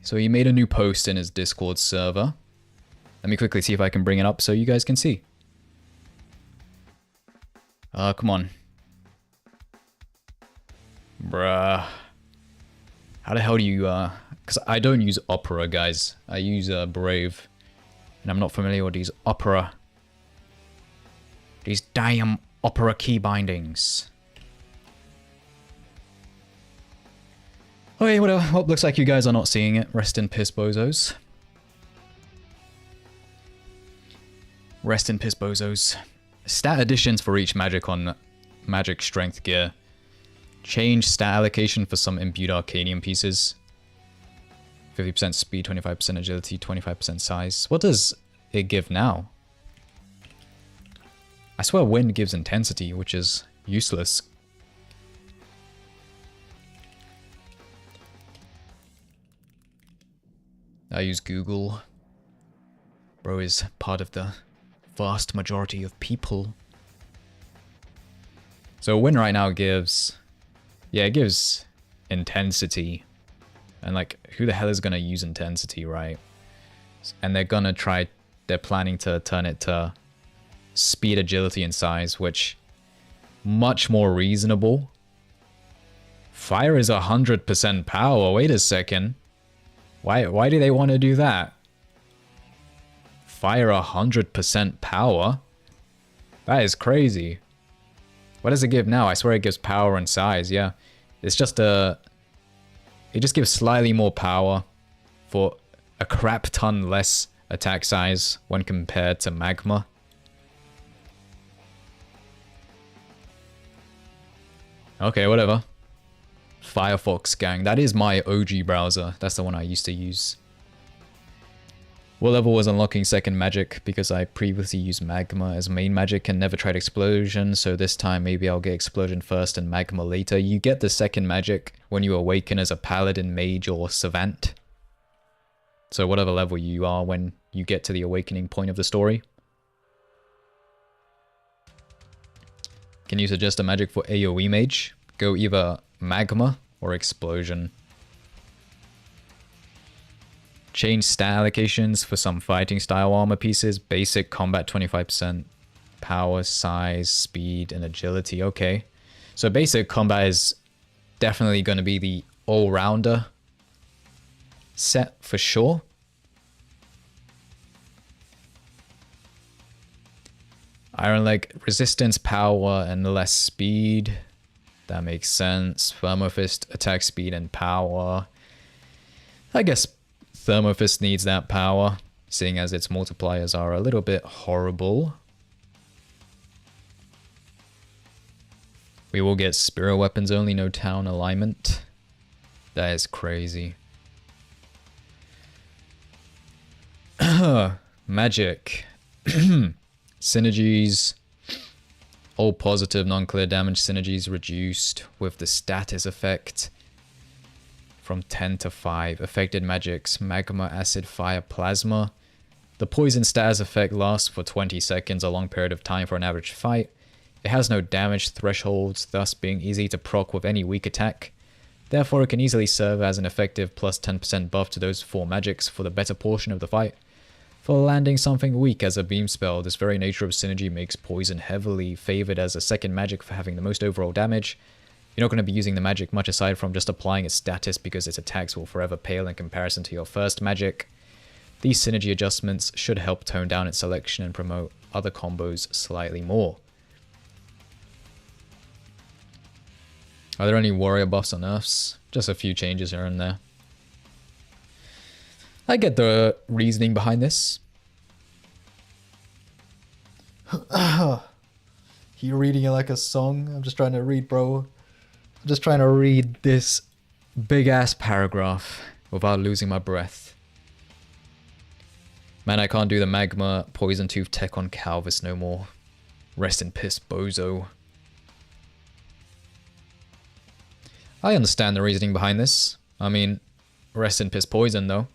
So he made a new post in his Discord server. Let me quickly see if I can bring it up so you guys can see. Come on. Bruh. How the hell do you, because I don't use Opera, guys. I use Brave. And I'm not familiar with these Opera. These damn Opera key bindings. Okay, well, looks like you guys are not seeing it. Rest in piss, bozos. Rest in piss, bozos. Stat additions for each magic on magic strength gear. Change stat allocation for some imbued Arcanium pieces. 50% speed, 25% agility, 25% size. What does it give now? I swear wind gives intensity, which is useless. I use Google. Bro is part of the vast majority of people. So wind right now gives... Yeah, it gives intensity. And like, who the hell is gonna use intensity, right? And they're planning to turn it to speed, agility, and size, which much more reasonable. Fire is 100% power. Wait a second. Why do they want to do that? Fire 100% power? That is crazy. What does it give now? I swear it gives power and size, yeah. It's just it just gives slightly more power for a crap ton less attack size when compared to Magma. Okay, whatever. Firefox gang. That is my OG browser. That's the one I used to use. What level was unlocking second magic? Because I previously used Magma as main magic and never tried Explosion, so this time maybe I'll get Explosion first and Magma later. You get the second magic when you awaken as a Paladin, Mage, or Savant. So whatever level you are when you get to the awakening point of the story. Can you suggest a magic for AoE Mage? Go either Magma or Explosion. Change stat allocations for some fighting style armor pieces. Basic combat 25%. Power, size, speed, and agility. Okay. So basic combat is definitely going to be the all-rounder set for sure. Iron Leg, resistance, power, and less speed. That makes sense. Thermofist, attack speed, and power. I guess Thermofist needs that power, seeing as its multipliers are a little bit horrible. We will get Spirit Weapons only, no town alignment. That is crazy. Magic. Synergies. All positive non-clear damage synergies reduced with the status effect from 10 to 5. Affected magics, magma, acid, fire, plasma. The poison status effect lasts for 20 seconds, a long period of time for an average fight. It has no damage thresholds, thus being easy to proc with any weak attack. Therefore, it can easily serve as an effective plus 10% buff to those 4 magics for the better portion of the fight. For landing something weak as a beam spell, this very nature of synergy makes poison heavily favored as a second magic for having the most overall damage. You're not going to be using the magic much aside from just applying its status because its attacks will forever pale in comparison to your first magic. These synergy adjustments should help tone down its selection and promote other combos slightly more. Are there any warrior buffs or nerfs? Just a few changes here and there. I get the reasoning behind this. You're reading it like a song? I'm just trying to read, bro. I'm just trying to read this big-ass paragraph without losing my breath. Man, I can't do the magma poison tooth tech on Calvis no more. Rest in piss, bozo. I understand the reasoning behind this. I mean, rest in piss poison though.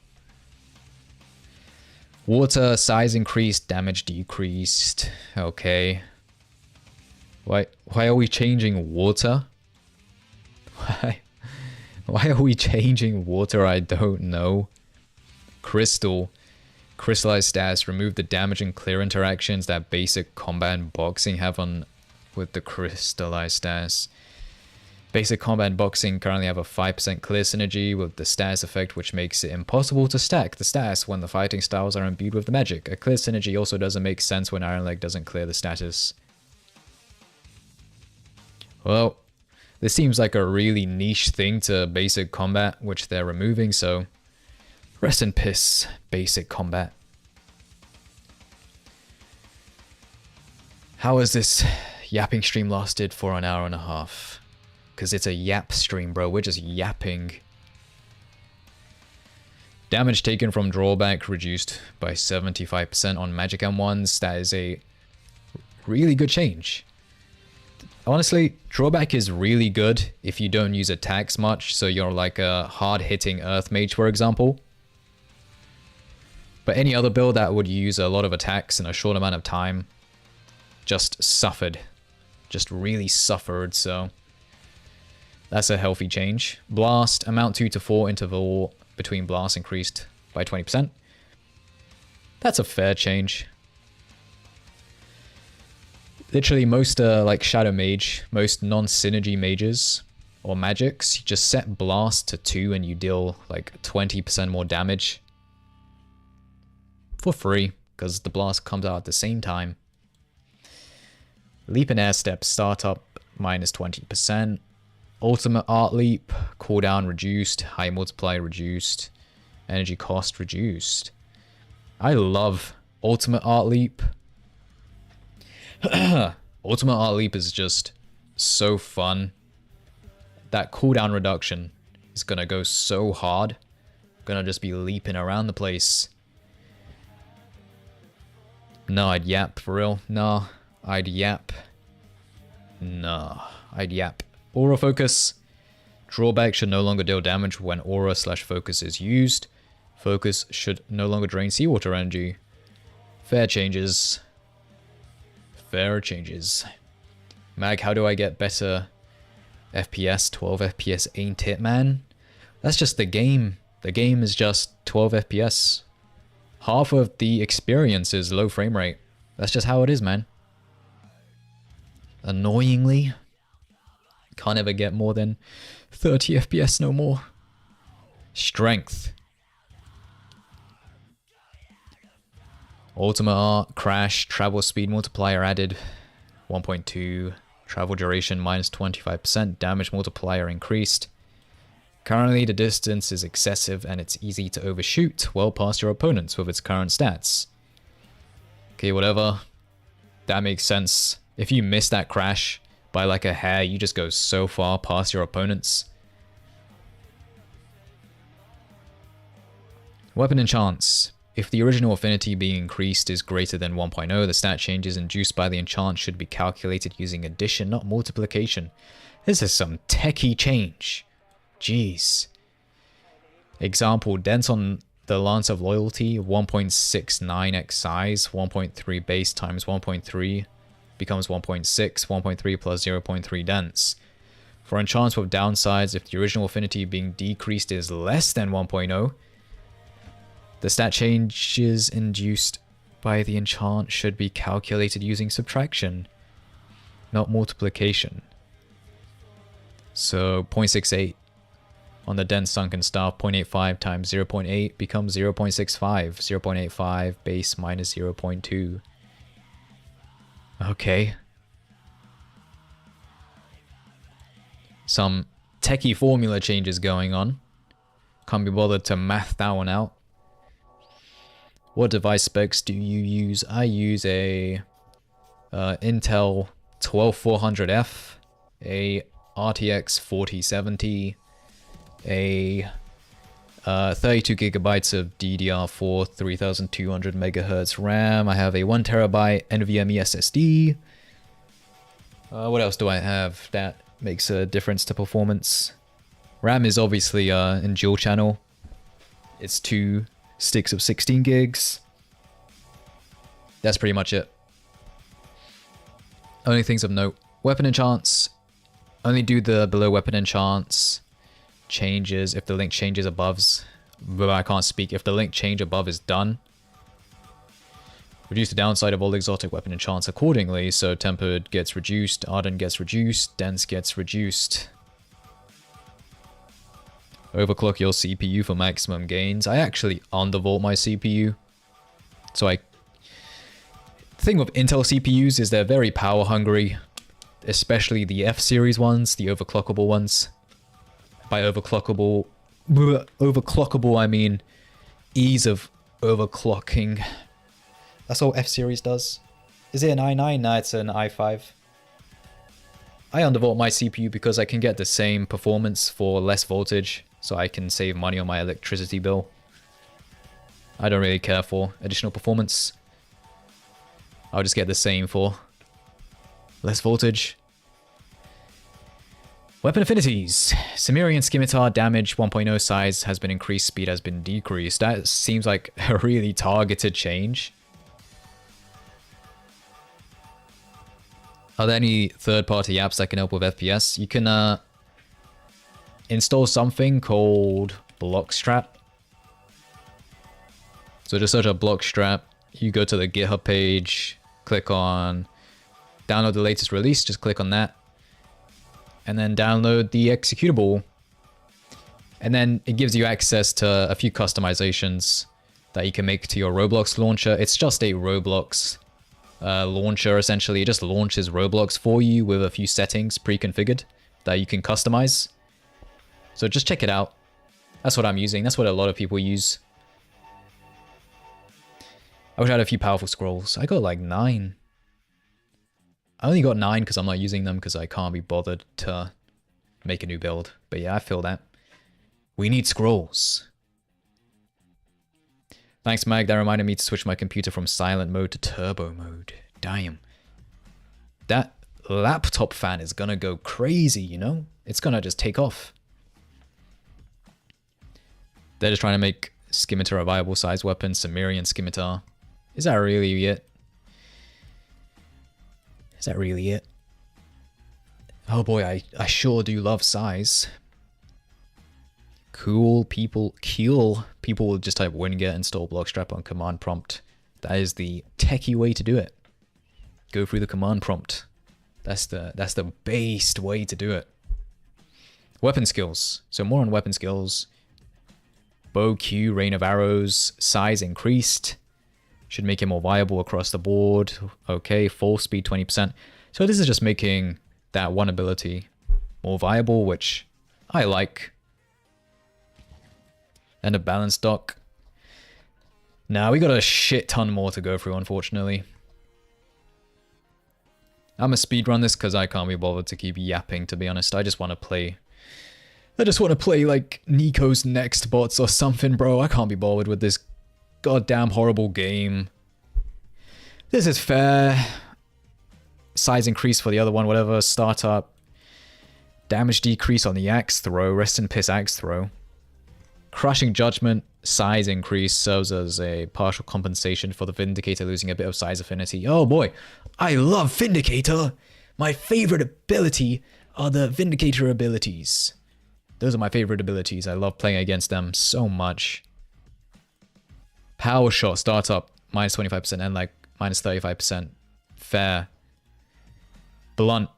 Water size increased, damage decreased. Okay. Why are we changing water? Why are we changing water? I don't know. Crystal. Crystallized status. Remove the damage and clear interactions that basic combat and boxing have on with the crystallized status. Basic combat and boxing currently have a 5% clear synergy with the status effect, which makes it impossible to stack the status when the fighting styles are imbued with the magic. A clear synergy also doesn't make sense when Iron Leg doesn't clear the status. Well, this seems like a really niche thing to basic combat, which they're removing, so rest in piss, basic combat. How has this yapping stream lasted for an hour and a half? Because it's a yap stream, bro. We're just yapping. Damage taken from Drawback reduced by 75% on Magic M1s. That is a really good change. Honestly, Drawback is really good if you don't use attacks much. So you're like a hard-hitting Earth Mage, for example. But any other build that would use a lot of attacks in a short amount of time just suffered. Just really suffered, so that's a healthy change. Blast, amount 2 to 4 interval between blasts increased by 20%. That's a fair change. Literally most like Shadow Mage, most non-synergy mages or magics, you just set blast to 2 and you deal like 20% more damage. For free, because the blast comes out at the same time. Leap and Air Step startup minus 20%. Ultimate Art Leap, cooldown reduced, high multiplier reduced, energy cost reduced. I love Ultimate Art Leap. Ultimate Art Leap is just so fun. That cooldown reduction is gonna go so hard. Gonna just be leaping around the place. No, I'd yap for real. No, I'd yap. No, I'd yap. Aura Focus. Drawback should no longer deal damage when Aura/Focus is used. Focus should no longer drain seawater energy. Fair changes. Fair changes. Mag, how do I get better FPS? 12 FPS ain't it, man? That's just the game. The game is just 12 FPS. Half of the experience is low frame rate. That's just how it is, man. Annoyingly, can't ever get more than 30 FPS no more. Strength. Ultimate Art, Crash, Travel Speed Multiplier added 1.2. Travel duration minus 25%. Damage multiplier increased. Currently, the distance is excessive and it's easy to overshoot well past your opponents with its current stats. Okay, whatever. That makes sense. If you miss that crash by like a hair, you just go so far past your opponents. Weapon enchants. If the original affinity being increased is greater than 1.0, the stat changes induced by the enchant should be calculated using addition, not multiplication. This is some techie change. Jeez. Example, dents on the Lance of Loyalty, 1.69x size, 1.3 base times 1.3 becomes 1.6, 1.3 plus 0.3 dents. For enchants with downsides, if the original affinity being decreased is less than 1.0, the stat changes induced by the enchant should be calculated using subtraction, not multiplication. So 0.68 on the dense sunken staff, 0.85 times 0.8 becomes 0.65, 0.85 base minus 0.2. Okay. Some techie formula changes going on. Can't be bothered to math that one out. What device specs do you use? I use a Intel 12400F, a RTX 4070, a 32 gigabytes of DDR4 3200 megahertz RAM. I have a 1 terabyte NVMe SSD. What else do I have that makes a difference to performance? RAM is obviously in dual channel. It's 2 sticks of 16 gigs. That's pretty much it. Only things of note. Weapon enchants. Only do the below weapon enchants. Changes if the link changes above. But I can't speak. If the link change above is done. Reduce the downside of all exotic weapon enchants accordingly. So tempered gets reduced, ardent gets reduced, dense gets reduced. Overclock your CPU for maximum gains. I actually undervolt my CPU. So the thing with Intel CPUs is they're very power hungry. Especially the F series ones, the overclockable ones. By overclockable I mean ease of overclocking. That's all F series does. Is it an i9? No, it's an i5. I undervolt my CPU because I can get the same performance for less voltage. So I can save money on my electricity bill. I don't really care for additional performance. I'll just get the same for less voltage. Weapon affinities. Cimmerian Scimitar damage 1.0 size has been increased, speed has been decreased. That seems like a really targeted change. Are there any third-party apps that can help with FPS? You can install something called Blockstrap. So just search up Blockstrap. You go to the GitHub page, click on download the latest release, just click on that. And then download the executable. And then it gives you access to a few customizations that you can make to your Roblox launcher. It's just a Roblox launcher, essentially. It just launches Roblox for you with a few settings pre-configured that you can customize. So just check it out. That's what I'm using. That's what a lot of people use. I wish I had a few powerful scrolls. I got like 9. I only got 9 because I'm not using them because I can't be bothered to make a new build. But yeah, I feel that. We need scrolls. Thanks, Mag. That reminded me to switch my computer from silent mode to turbo mode. Damn. That laptop fan is gonna go crazy, you know? It's gonna just take off. They're just trying to make Scimitar a viable size weapon. Cimmerian Scimitar. Is that really it? Is that really it? Oh boy, I sure do love size. Cool people will just type winget, install Blockstrap on command prompt. That is the techie way to do it. Go through the command prompt. That's the based way to do it. Weapon skills. So more on weapon skills. Bow Q, rain of arrows, size increased. Should make it more viable across the board. Okay, full speed 20%. So this is just making that one ability more viable, which I like. And a balanced dock. Now we got a shit ton more to go through, unfortunately. I'm gonna speedrun this because I can't be bothered to keep yapping, to be honest. I just want to play like Nico's Next Bots or something, bro. I can't be bothered with this goddamn horrible game. This is fair. Size increase for the other one, whatever. Startup. Damage decrease on the axe throw. Rest in piss axe throw. Crushing Judgment. Size increase serves as a partial compensation for the Vindicator losing a bit of size affinity. Oh boy, I love Vindicator. My favorite ability are the Vindicator abilities. Those are my favorite abilities. I love playing against them so much. Power Shot, startup, minus 25% and like minus 35%. Fair. Blunt,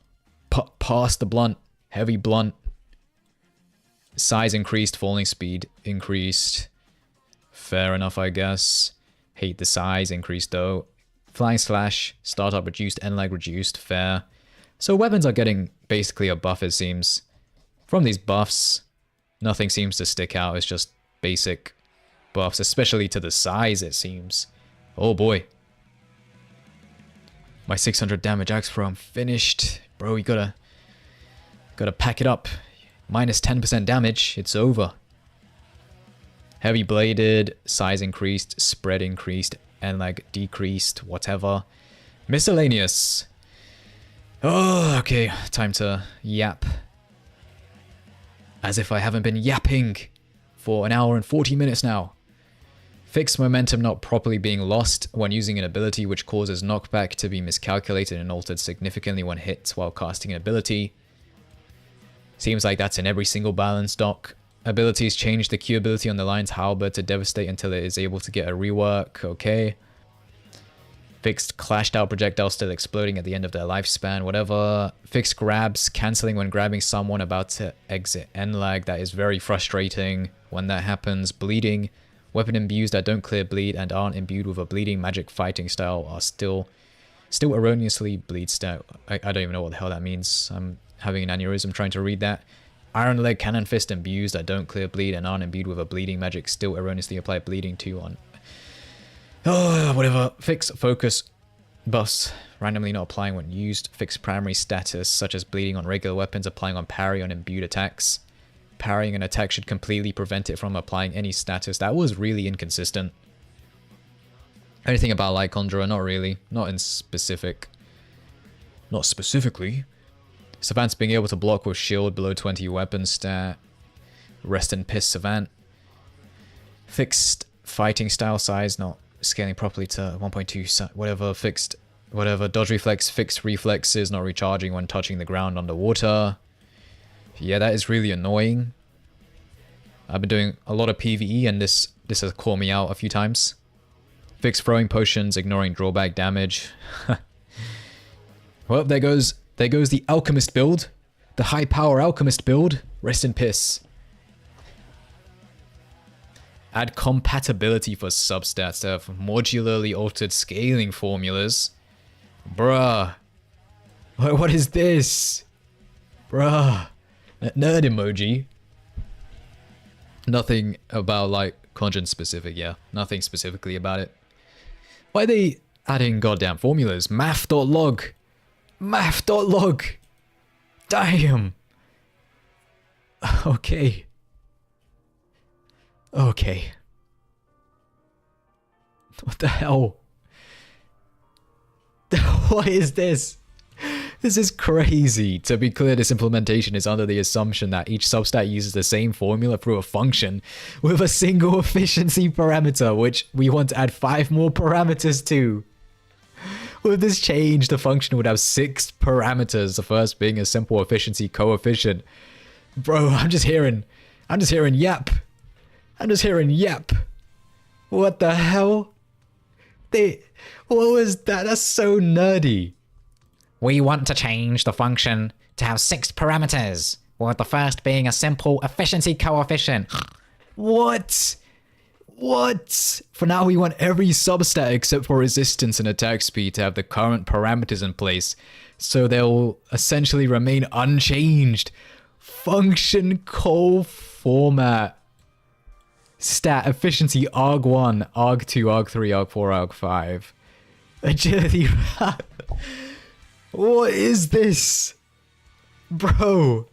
past the blunt, heavy blunt. Size increased, falling speed increased. Fair enough, I guess. Hate the size increased though. Flying slash, startup reduced, end lag reduced, fair. So weapons are getting basically a buff, it seems. From these buffs, nothing seems to stick out. It's just basic buffs, especially to the size, it seems. Oh boy. My 600 damage axe throw, I'm finished. Bro, you gotta pack it up. Minus 10% damage, it's over. Heavy bladed, size increased, spread increased, and like decreased, whatever. Miscellaneous. Oh, okay, time to yap. As if I haven't been yapping for an hour and 40 minutes now. Fixed momentum not properly being lost when using an ability, which causes knockback to be miscalculated and altered significantly when hit while casting an ability. Seems like that's in every single balance dock. Abilities change the Q ability on the Lion's Halberd to devastate until it is able to get a rework. Okay. Fixed clashed out projectiles still exploding at the end of their lifespan. Whatever. Fixed grabs cancelling when grabbing someone about to exit end lag. That is very frustrating when that happens. Bleeding. Weapon imbues that don't clear bleed and aren't imbued with a bleeding magic fighting style are still erroneously bleed stat. I don't even know what the hell that means. I'm having an aneurysm trying to read that. Iron Leg, Cannon Fist imbues that don't clear bleed and aren't imbued with a bleeding magic still erroneously apply bleeding to on... Oh, whatever. Fix focus buffs randomly not applying when used. Fix primary status such as bleeding on regular weapons applying on parry on imbued attacks. Parrying an attack should completely prevent it from applying any status. That was really inconsistent. Anything about Light Conjurer? Not really. Not in specific. Not specifically. Savant's being able to block with shield below 20 weapon stat. Rest in piss Savant. Fixed fighting style size not scaling properly to 1.2 whatever. Fixed whatever. Dodge reflex. Fixed reflexes not recharging when touching the ground underwater. Yeah, that is really annoying. I've been doing a lot of PvE and this has caught me out a few times. Fixed throwing potions ignoring drawback damage. Well, there goes the Alchemist build. The high power Alchemist build. Rest in piss. Add compatibility for substats to have modularly altered scaling formulas. Bruh. What is this? Bruh. Nerd emoji. Nothing about like content specific, yeah. Nothing specifically about it. Why are they adding goddamn formulas? Math.log. Math.log. Damn. Okay. Okay. What the hell? What is this? This is crazy. To be clear, this implementation is under the assumption that each substat uses the same formula through a function with a single efficiency parameter, which we want to add 5 more parameters to. With this change, the function would have 6 parameters, the first being a simple efficiency coefficient. Bro, I'm just hearing yap. I'm just hearing yap. What the hell? What was that? That's so nerdy. We want to change the function to have 6 parameters, with the first being a simple efficiency coefficient. What? What? For now, we want every substat except for resistance and attack speed to have the current parameters in place. so they'll essentially remain unchanged. Function call format. Stat efficiency ARG1, ARG2, ARG3, ARG4, ARG5. Agility. What is this? Bro.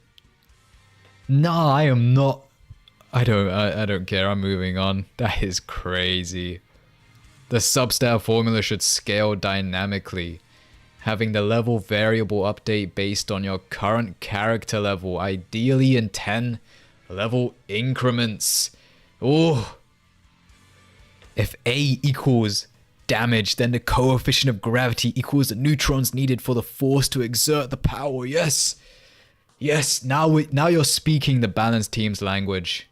Nah, I am not. I don't care. I'm moving on. That is crazy. The substat formula should scale dynamically, having the level variable update based on your current character level, ideally in 10 level increments. Oh. If A equals damage, then the coefficient of gravity equals the neutrons needed for the force to exert the power. Yes. Yes, now you're speaking the balanced team's language.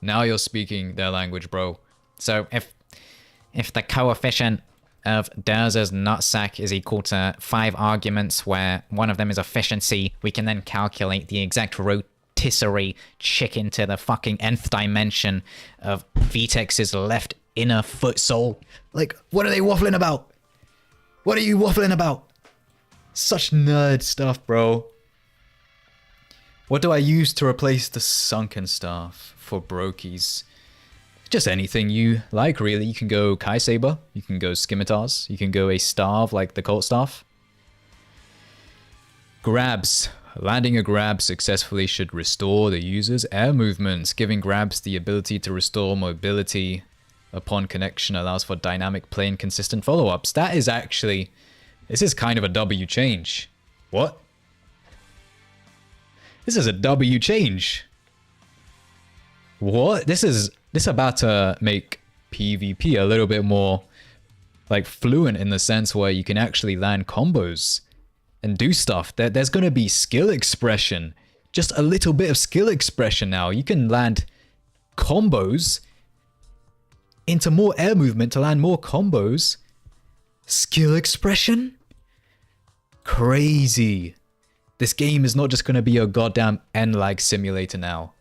Now you're speaking their language, bro. So if the coefficient of Durz's nutsack is equal to 5 arguments where one of them is efficiency, we can then calculate the exact rotisserie chicken to the fucking nth dimension of Vitex's left inner foot sole. Like, what are they waffling about? What are you waffling about? Such nerd stuff, bro. What do I use to replace the Sunken staff for brokies? Just anything you like, really. You can go Kai Saber, you can go Scimitars, you can go a Starve like the Cult Staff. Grabs. Landing a grab successfully should restore the user's air movements. Giving grabs the ability to restore mobility upon connection allows for dynamic plane consistent follow-ups. That is actually... This is kind of a W change. What? This is a W change. What? This is about to make PvP a little bit more like fluent in the sense where you can actually land combos and do stuff. There's going to be skill expression. Just a little bit of skill expression now. You can land combos into more air movement to land more combos. Skill expression? Crazy. This game is not just going to be a goddamn N-lag simulator now.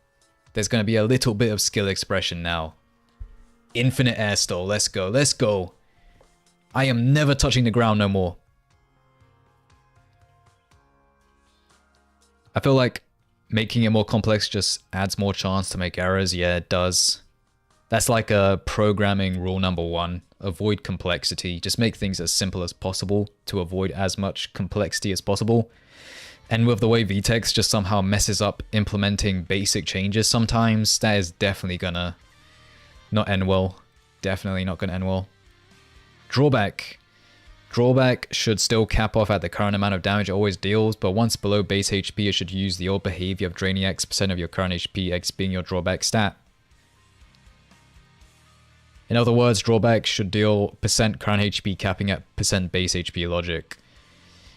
There's going to be a little bit of skill expression now. Infinite air stall. Let's go. Let's go. I am never touching the ground no more. I feel like making it more complex just adds more chance to make errors. Yeah, it does. That's like a programming rule number 1. Avoid complexity. Just make things as simple as possible to avoid as much complexity as possible. And with the way VTEX just somehow messes up implementing basic changes sometimes, that is definitely gonna not end well. Definitely not gonna end well. Drawback. Drawback should still cap off at the current amount of damage it always deals, but once below base HP, it should use the old behavior of draining X% of your current HP, X being your drawback stat. In other words, drawback should deal % current HP capping at % base HP logic.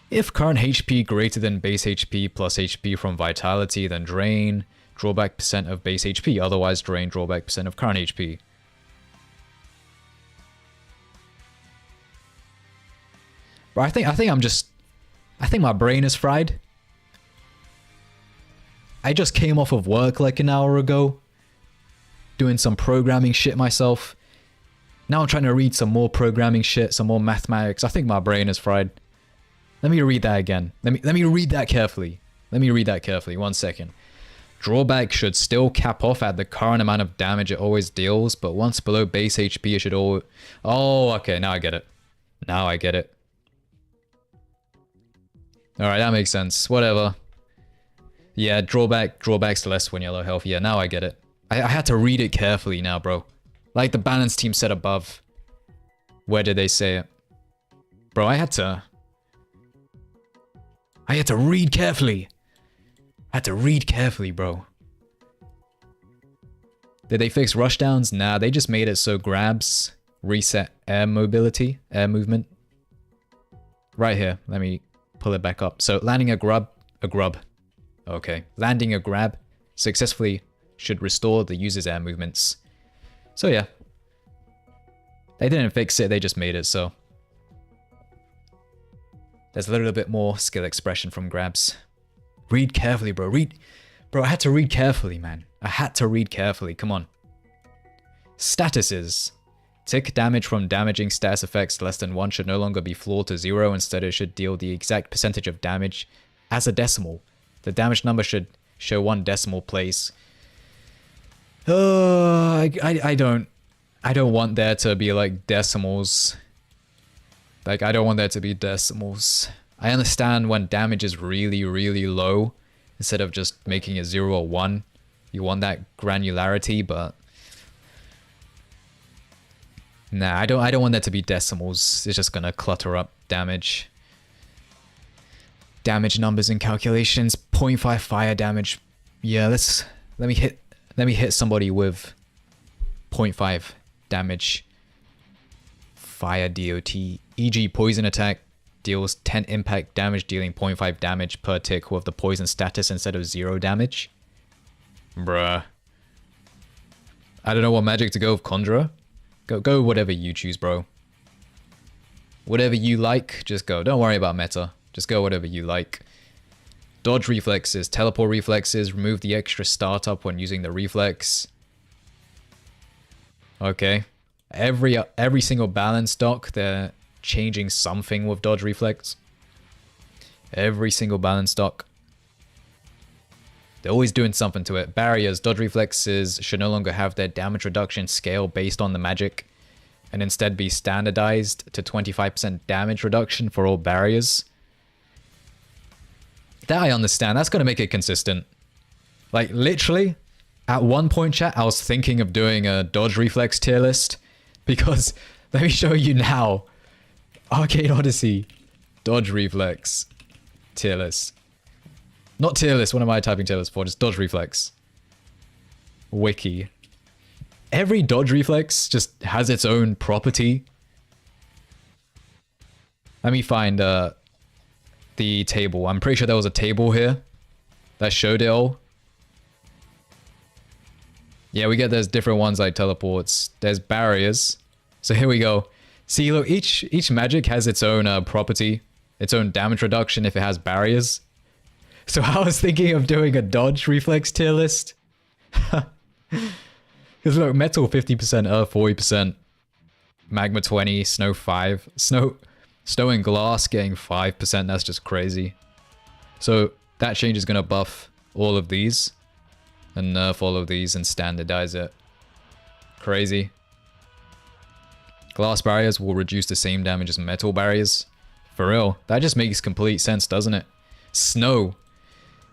If current HP greater than base HP plus HP from Vitality, then drain drawback % of base HP, otherwise drain drawback % of current HP. But I think my brain is fried. I just came off of work like an hour ago, doing some programming shit myself. Now I'm trying to read some more programming shit, some more mathematics. I think my brain is fried. Let me read that again. Let me read that carefully. Let me read that carefully. 1 second. Drawback should still cap off at the current amount of damage it always deals, but once below base HP, it should all... Oh, okay. Now I get it. Now I get it. Alright, that makes sense. Whatever. Yeah, drawback's less when you're low health. Yeah, now I get it. I had to read it carefully now, bro. Like the balance team said above. Where did they say it? Bro, I had to read carefully. I had to read carefully, bro. Did they fix rushdowns? Nah, they just made it so grabs reset air mobility, air movement. Right here, let me pull it back up. So landing a grub. Okay, landing a grab successfully should restore the user's air movements. So yeah. They didn't fix it, they just made it, so. There's a little bit more skill expression from grabs. Read carefully, bro. Bro, I had to read carefully, man. I had to read carefully. Come on. Statuses. Tick damage from damaging status effects less than 1 should no longer be floored to 0. Instead, it should deal the exact percentage of damage as a decimal. The damage number should show 1 decimal place. I don't want there to be like decimals. Like, I don't want there to be decimals. I understand when damage is really, really low, instead of just making it 0 or 1, you want that granularity, but nah, I don't want that to be decimals. It's just gonna clutter up damage. Damage numbers and calculations. 0.5 fire damage. Yeah, let me hit somebody with 0.5 damage. Fire DOT. E.g. poison attack deals 10 impact damage, dealing 0.5 damage per tick with the poison status instead of 0 damage. Bruh. I don't know what magic to go with Conjurer. Go whatever you choose, bro. Whatever you like, just go. Don't worry about meta. Just go whatever you like. Dodge reflexes, teleport reflexes, remove the extra startup when using the reflex. Okay. Every single balance dock, they're changing something with dodge reflex. Every single balance dock. They're always doing something to it. Barriers, dodge reflexes should no longer have their damage reduction scale based on the magic, and instead be standardized to 25% damage reduction for all barriers. That I understand. That's going to make it consistent. Like, literally, at one point, chat, I was thinking of doing a dodge reflex tier list, because let me show you now. Arcane Odyssey, dodge reflex tier list. Not tier list, what am I typing tier list for? Just dodge reflex. Wiki. Every dodge reflex just has its own property. Let me find the table. I'm pretty sure there was a table here that showed it all. Yeah, we get there's different ones like teleports. There's barriers. So here we go. See, look, each magic has its own property, its own damage reduction if it has barriers. So I was thinking of doing a dodge reflex tier list. Because look, metal 50%, earth 40%, magma 20, snow 5, snow and glass getting 5%. That's just crazy. So that change is gonna buff all of these and nerf all of these and standardize it. Crazy. Glass barriers will reduce the same damage as metal barriers. For real, that just makes complete sense, doesn't it? Snow.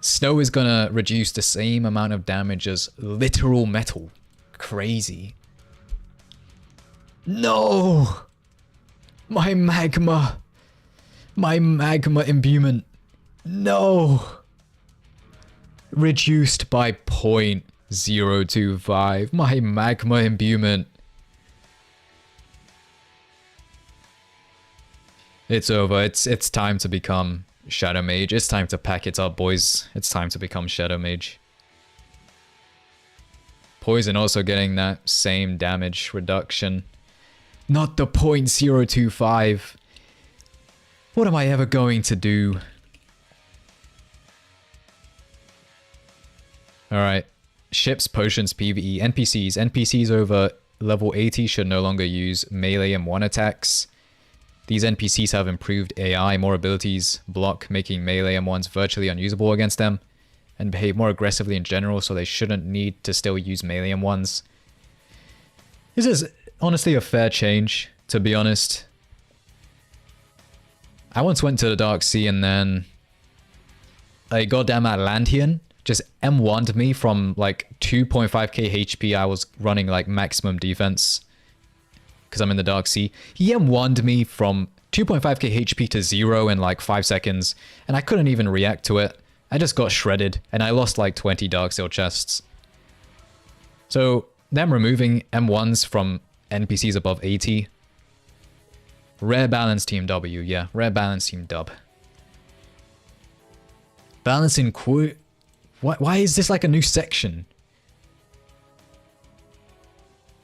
Snow is gonna reduce the same amount of damage as literal metal. Crazy. No! My magma imbuement. No! Reduced by 0.025. My magma imbuement. It's over. It's time to become Shadow Mage. It's time to pack it up, boys. It's time to become Shadow Mage. Poison also getting that same damage reduction. Not the 0.025. What am I ever going to do? Alright. Ships, potions, PvE, NPCs. NPCs over level 80 should no longer use melee M1 attacks. These NPCs have improved AI, more abilities, block, making melee M1s virtually unusable against them, and behave more aggressively in general, so they shouldn't need to still use melee M1s. This is honestly a fair change, to be honest. I once went to the Dark Sea and then a goddamn Atlantean just M1'd me from like 2.5k HP. I was running like maximum defense because I'm in the Dark Sea. He M1'd me from 2.5k HP to 0 in like 5 seconds, and I couldn't even react to it. I just got shredded, and I lost like 20 Darksteel chests. So, them removing M1s from NPCs above 80. Rare balance team W, yeah. Rare balance team dub. Balancing quote. Why is this like a new section?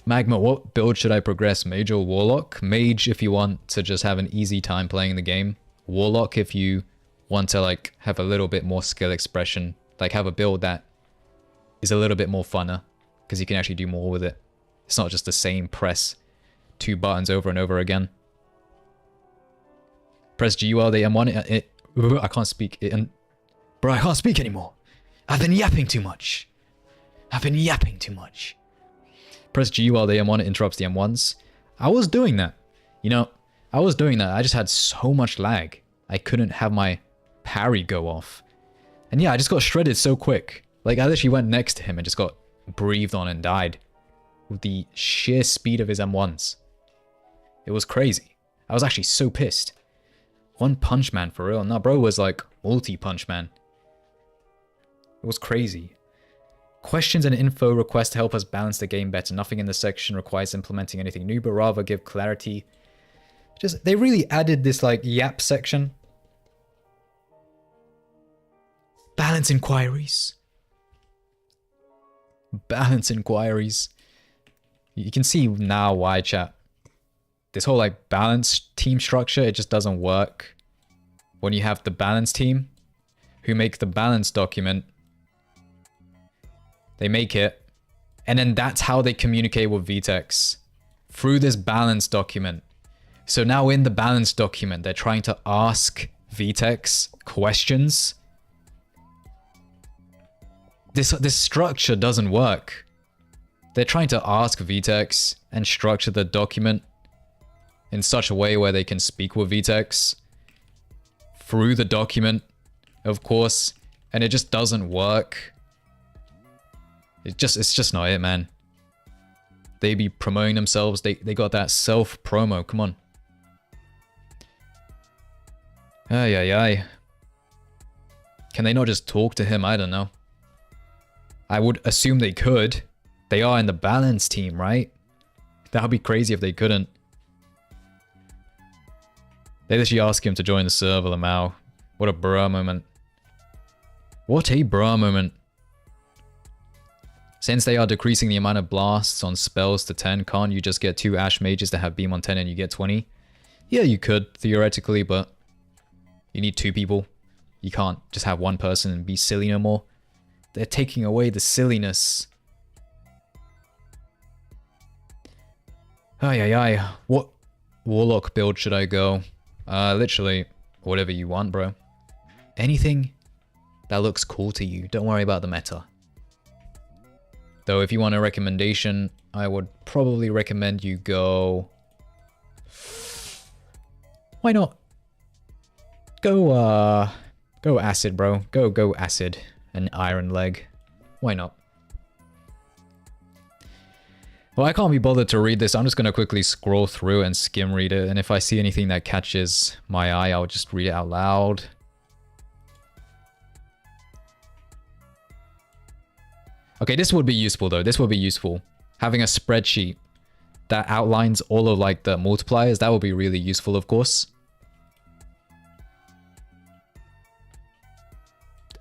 Magma, what build should I progress? Mage or Warlock? Mage if you want to just have an easy time playing the game. Warlock if you want to like have a little bit more skill expression. Like have a build that is a little bit more funner, because you can actually do more with it. It's not just the same press 2 buttons over and over again. Press G while the M1. I can't speak. Bro, I can't speak anymore. I've been yapping too much. Press G while the M1 interrupts the M1s. I was doing that. You know, I was doing that. I just had so much lag. I couldn't have my parry go off. And yeah, I just got shredded so quick. Like, I literally went next to him and just got breathed on and died. With the sheer speed of his M1s. It was crazy. I was actually so pissed. One punch man for real. Nah, bro was like multi-punch man. It was crazy. Questions and info request to help us balance the game better. Nothing in this section requires implementing anything new, but rather give clarity. Just, they really added this like yap section. Balance inquiries. Balance inquiries. You can see now why, chat. This whole like balance team structure, it just doesn't work when you have the balance team who make the balance document. They make it, and then that's how they communicate with VTEX, through this balance document. So now in the balance document, they're trying to ask VTEX questions. This structure doesn't work. They're trying to ask VTEX and structure the document in such a way where they can speak with VTEX through the document, of course, and it just doesn't work. It's just not it, man. They be promoting themselves. They got that self-promo. Come on. Ay. Can they not just talk to him? I don't know. I would assume they could. They are in the balance team, right? That would be crazy if they couldn't. They literally ask him to join the server, Lamau. What a bruh moment. What a bruh moment. Since they are decreasing the amount of blasts on spells to 10, can't you just get 2 Ash Mages that have beam on 10 and you get 20? Yeah, you could, theoretically, but you need 2 people. You can't just have 1 person and be silly no more. They're taking away the silliness. Ay. What Warlock build should I go? Literally, whatever you want, bro. Anything that looks cool to you. Don't worry about the meta. Though if you want a recommendation, I would probably recommend you go... Why not? Go Acid, bro. Go Acid and Iron Leg. Why not? Well, I can't be bothered to read this. I'm just going to quickly scroll through and skim read it. And if I see anything that catches my eye, I'll just read it out loud. Okay, this would be useful though. This would be useful. Having a spreadsheet that outlines all of like the multipliers, that would be really useful, of course.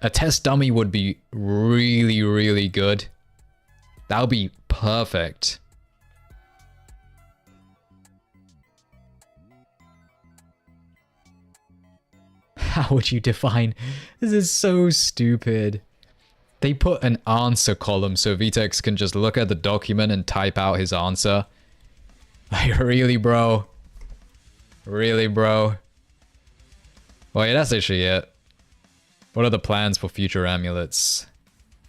A test dummy would be really, really good. That would be perfect. How would you define? This is so stupid. They put an answer column so VTEX can just look at the document and type out his answer. Like, really, bro? Really, bro? Well, yeah, that's literally it. What are the plans for future amulets?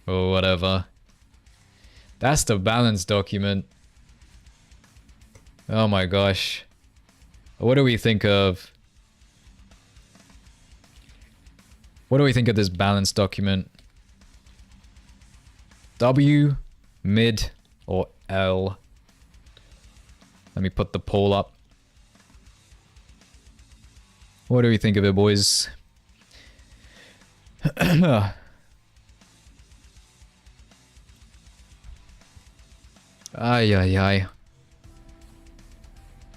Or whatever. That's the balance document. Oh my gosh. What do we think of... What do we think of this balance document? W, mid, or L? Let me put the poll up. What do we think of it, boys? Ay.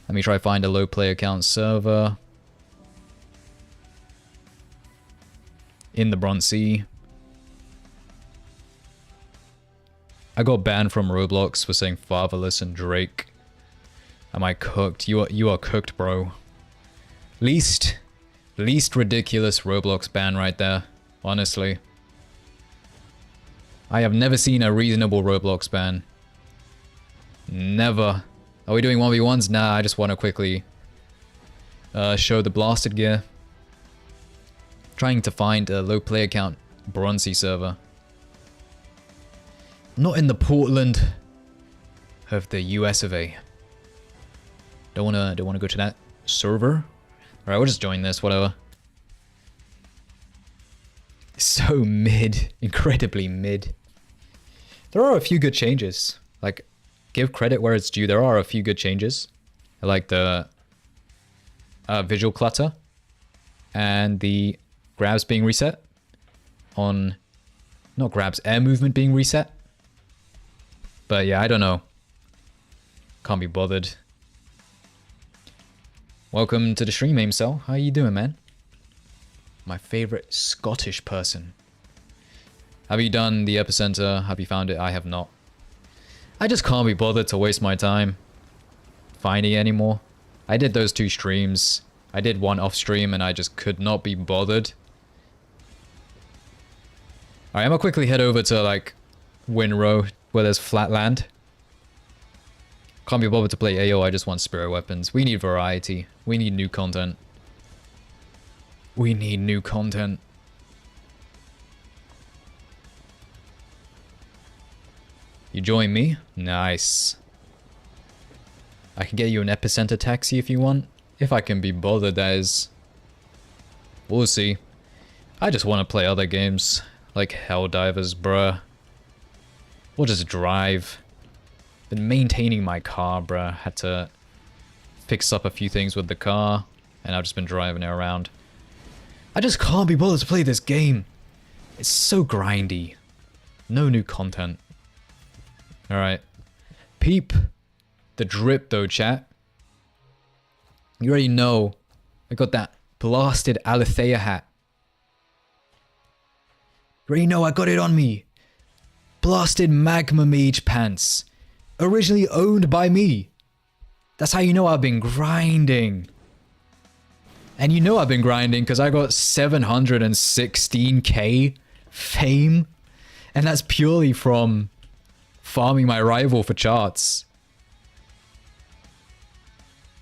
Let me try find a low player count server. In the Bronze Sea. I got banned from Roblox for saying fatherless and Drake. Am I cooked? You are cooked, bro. Least ridiculous Roblox ban right there. Honestly. I have never seen a reasonable Roblox ban. Never. Are we doing 1v1s? Nah, I just want to quickly show the blasted gear. Trying to find a low player count bronzy server. Not in the Portland of the US of A. Don't wanna go to that server. Alright, we'll just join this, whatever. So mid. Incredibly mid. There are a few good changes. Like, give credit where it's due. There are a few good changes. I like the visual clutter. And the grabs being reset. On... Not grabs, air movement being reset. But yeah, I don't know. Can't be bothered. Welcome to the stream, Aimcell. How you doing, man? My favorite Scottish person. Have you done the epicenter? Have you found it? I have not. I just can't be bothered to waste my time finding it anymore. I did those 2 streams. I did one off stream and I just could not be bothered. Alright, I'm gonna quickly head over to like Winrow where there's flat land. Can't be bothered to play AO, I just want spirit weapons. We need variety. We need new content. We need new content. You join me? Nice. I can get you an epicenter taxi if you want. If I can be bothered, that is. We'll see. I just want to play other games. Like Helldivers, bruh. We'll just drive. Been maintaining my car, bruh. Had to fix up a few things with the car. And I've just been driving it around. I just can't be bothered to play this game. It's so grindy. No new content. Alright. Peep the drip though, chat. You already know I got that blasted Alethea hat. You already know I got it on me. Blasted Magma Mage pants. Originally owned by me. That's how you know I've been grinding. And you know I've been grinding because I got 716k fame. And that's purely from farming my rival for charts.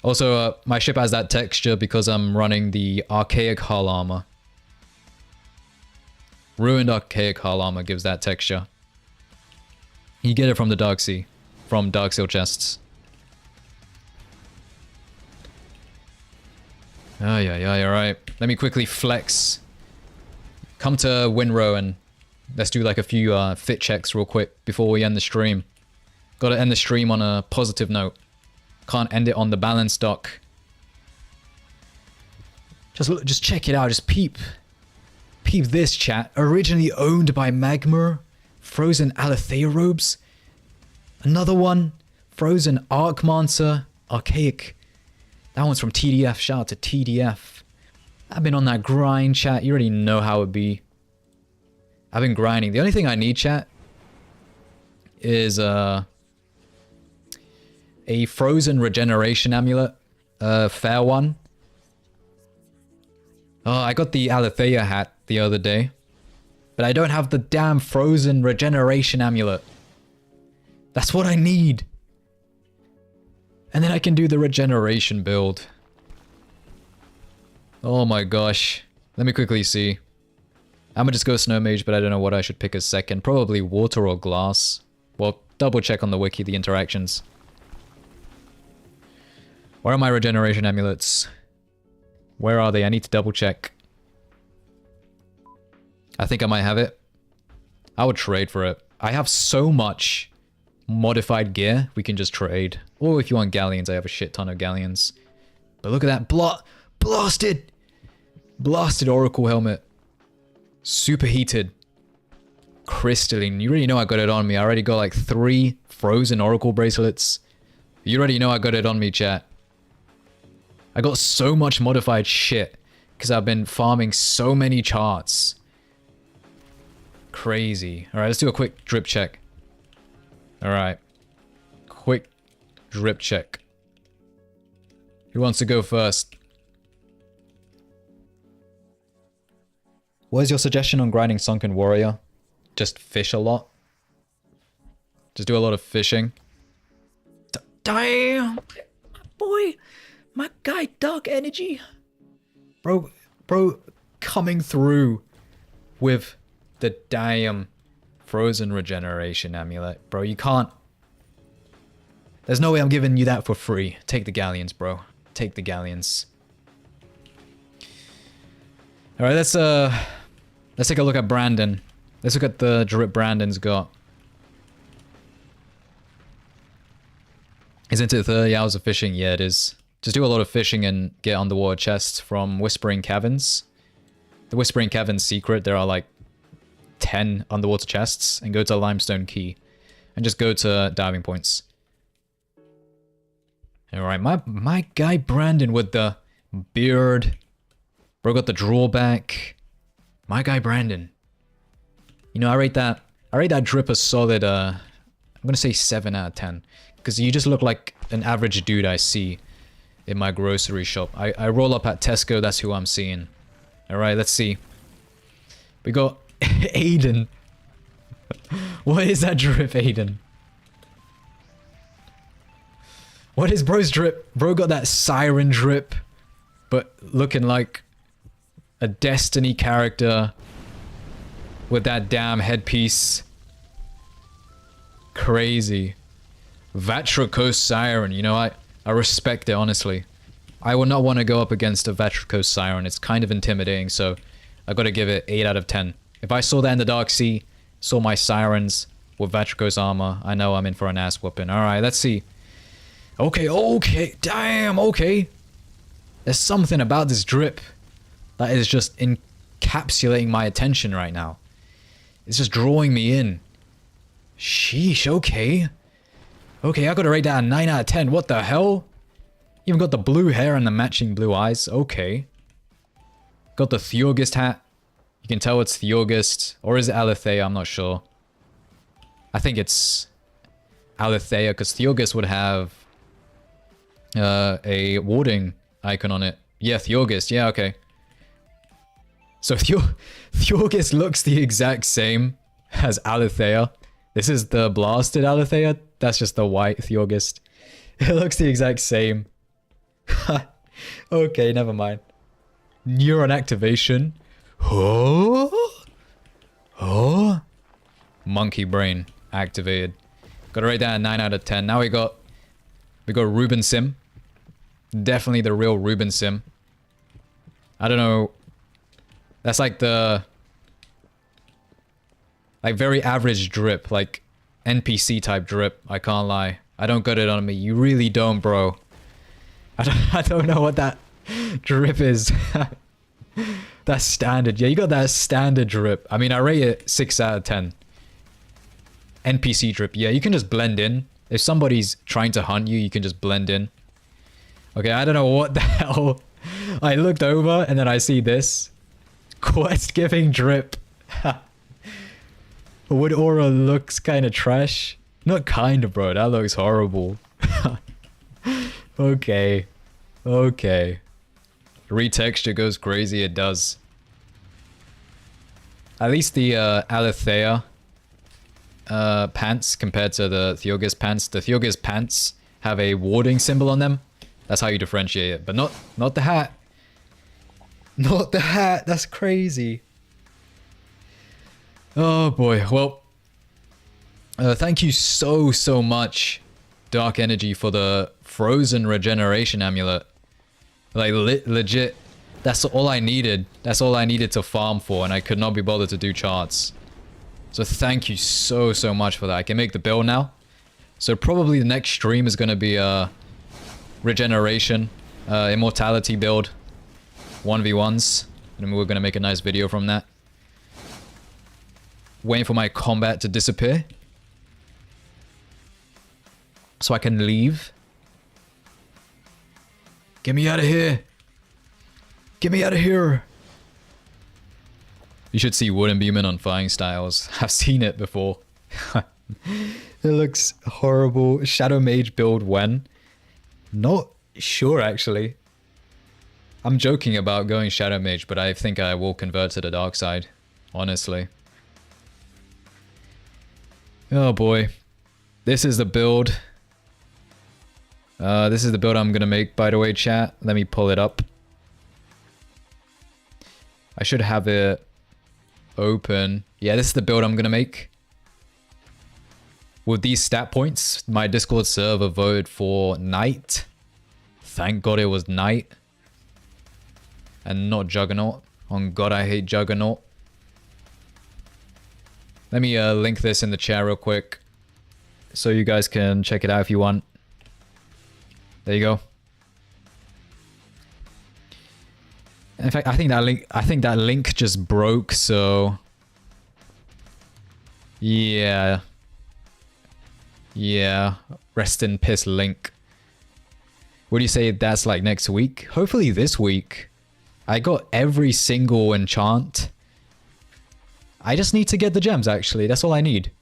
Also, my ship has that texture because I'm running the Archaic Hull Armor. Ruined Archaic Hull Armor gives that texture. You get it from the Dark Sea. From Dark Seal chests. Oh, yeah, alright. Let me quickly flex. Come to Winrow and let's do like a few fit checks real quick before we end the stream. Gotta end the stream on a positive note. Can't end it on the balance dock. Just check it out, just peep. Peep this, chat. Originally owned by Magma. Frozen Alethea robes. Another one. Frozen Arcmancer. Archaic. That one's from TDF. Shout out to TDF. I've been on that grind, chat. You already know how it be. I've been grinding. The only thing I need, chat, is a frozen regeneration amulet. Fair one. Oh, I got the Alethea hat the other day. But I don't have the damn frozen regeneration amulet. That's what I need. And then I can do the regeneration build. Oh my gosh. Let me quickly see. I'm gonna just go Snow Mage, but I don't know what I should pick as second. Probably water or glass. Well, double check on the wiki the interactions. Where are my regeneration amulets? Where are they? I need to double check. I think I might have it. I would trade for it. I have so much modified gear, we can just trade. Or if you want galleons, I have a shit ton of galleons. But look at that blasted Oracle helmet. Superheated. Crystalline. You already know I got it on me. I already got like 3 frozen Oracle bracelets. You already know I got it on me, chat. I got so much modified shit because I've been farming so many charts. Crazy. Alright, let's do a quick drip check. Alright. Quick drip check. Who wants to go first? What is your suggestion on grinding Sunken Warrior? Just fish a lot? Just do a lot of fishing? Damn. Boy. My guy, Dark Energy. Bro, coming through with the damn Frozen Regeneration Amulet. Bro, you can't. There's no way I'm giving you that for free. Take the galleons, bro. Take the galleons. Alright, let's take a look at Brandon. Let's look at the drip Brandon's got. He's into 30 hours of fishing. Yeah, it is. Just do a lot of fishing and get underwater chests from Whispering Caverns. The Whispering Caverns secret, there are like 10 underwater chests, and go to Limestone Key. And just go to diving points. Alright, my guy Brandon with the beard. Bro got the drawback. My guy Brandon. You know, I rate that drip a solid, I'm gonna say 7 out of 10. Because you just look like an average dude I see in my grocery shop. I roll up at Tesco, that's who I'm seeing. Alright, let's see. We got Aiden. What is that drip, Aiden? What is bro's drip? Bro got that siren drip, but looking like a Destiny character with that damn headpiece. Crazy. Vatricose Siren, you know, I respect it, honestly. I would not want to go up against a Vatricose Siren. It's kind of intimidating, so I gotta give it 8 out of 10. If I saw that in the Dark Sea, saw my Sirens with Vatricose armor, I know I'm in for an ass whooping. Alright, let's see. Okay, damn, okay. There's something about this drip that is just encapsulating my attention right now. It's just drawing me in. Sheesh, okay. Okay, I gotta rate that a 9 out of 10. What the hell? Even got the blue hair and the matching blue eyes. Okay. Got the Theurgist hat. You can tell it's Theurgist. Or is it Alethea? I'm not sure. I think it's Alethea, because Theurgist would have a warding icon on it. Yeah, Theurgist. Yeah, okay. So Theurgist looks the exact same as Alethea. This is the blasted Alethea. That's just the white Theurgist. It looks the exact same. Okay, never mind. Neuron activation. Oh? Monkey brain activated. Gotta rate that a 9 out of 10. Now we got Ruben Sim. Definitely the real Ruben Sim. I don't know. That's like the very average drip, like NPC type drip. I can't lie. I don't got it on me. You really don't, bro. I don't know what that drip is. That's standard. Yeah, you got that standard drip. I mean, I rate it 6 out of 10. NPC drip. Yeah, you can just blend in. If somebody's trying to hunt you, you can just blend in. Okay, I don't know what the hell. I looked over and then I see this. Quest giving drip. Wood aura looks kind of trash. Not kind of, bro. That looks horrible. Okay. Retexture goes crazy. It does. At least the Alethea pants compared to the Theurgist pants. The Theurgist pants have a warding symbol on them. That's how you differentiate it. But not the hat. Not the hat. That's crazy. Oh boy. Well, thank you so much, Dark Energy, for the Frozen Regeneration Amulet. Like, legit, that's all I needed. That's all I needed to farm for, and I could not be bothered to do charts. So thank you so much for that. I can make the build now. So probably the next stream is going to be a Regeneration, Immortality build. 1v1s. And we're going to make a nice video from that. Waiting for my combat to disappear. So I can leave. Get me out of here. Get me out of here. You should see Wooden Beeman on Flying Styles. I've seen it before. It looks horrible. Shadow Mage build when? Not sure, actually. I'm joking about going Shadow Mage, but I think I will convert to the dark side. Honestly. Oh boy. This is the build. This is the build I'm gonna make, by the way, chat. Let me pull it up. I should have it open. Yeah, this is the build I'm gonna make. With these stat points, my Discord server voted for Knight. Thank God it was Knight. And not Juggernaut. On God, I hate Juggernaut. Let me link this in the chat real quick. So you guys can check it out if you want. There you go. In fact, I think that link just broke, so yeah. Yeah. Rest in piss link. What do you say that's like next week? Hopefully this week. I got every single enchant. I just need to get the gems, actually. That's all I need.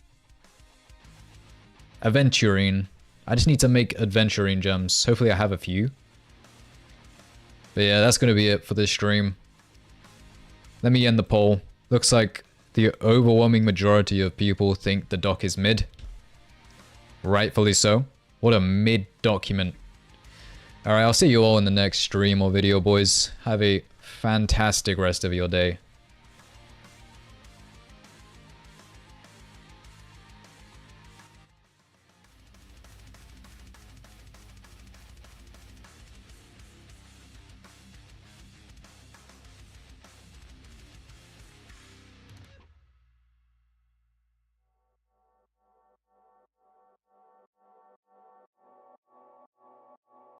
Aventurine. I just need to make adventuring gems. Hopefully I have a few. But yeah, that's going to be it for this stream. Let me end the poll. Looks like the overwhelming majority of people think the doc is mid. Rightfully so. What a mid document. Alright, I'll see you all in the next stream or video, boys. Have a fantastic rest of your day.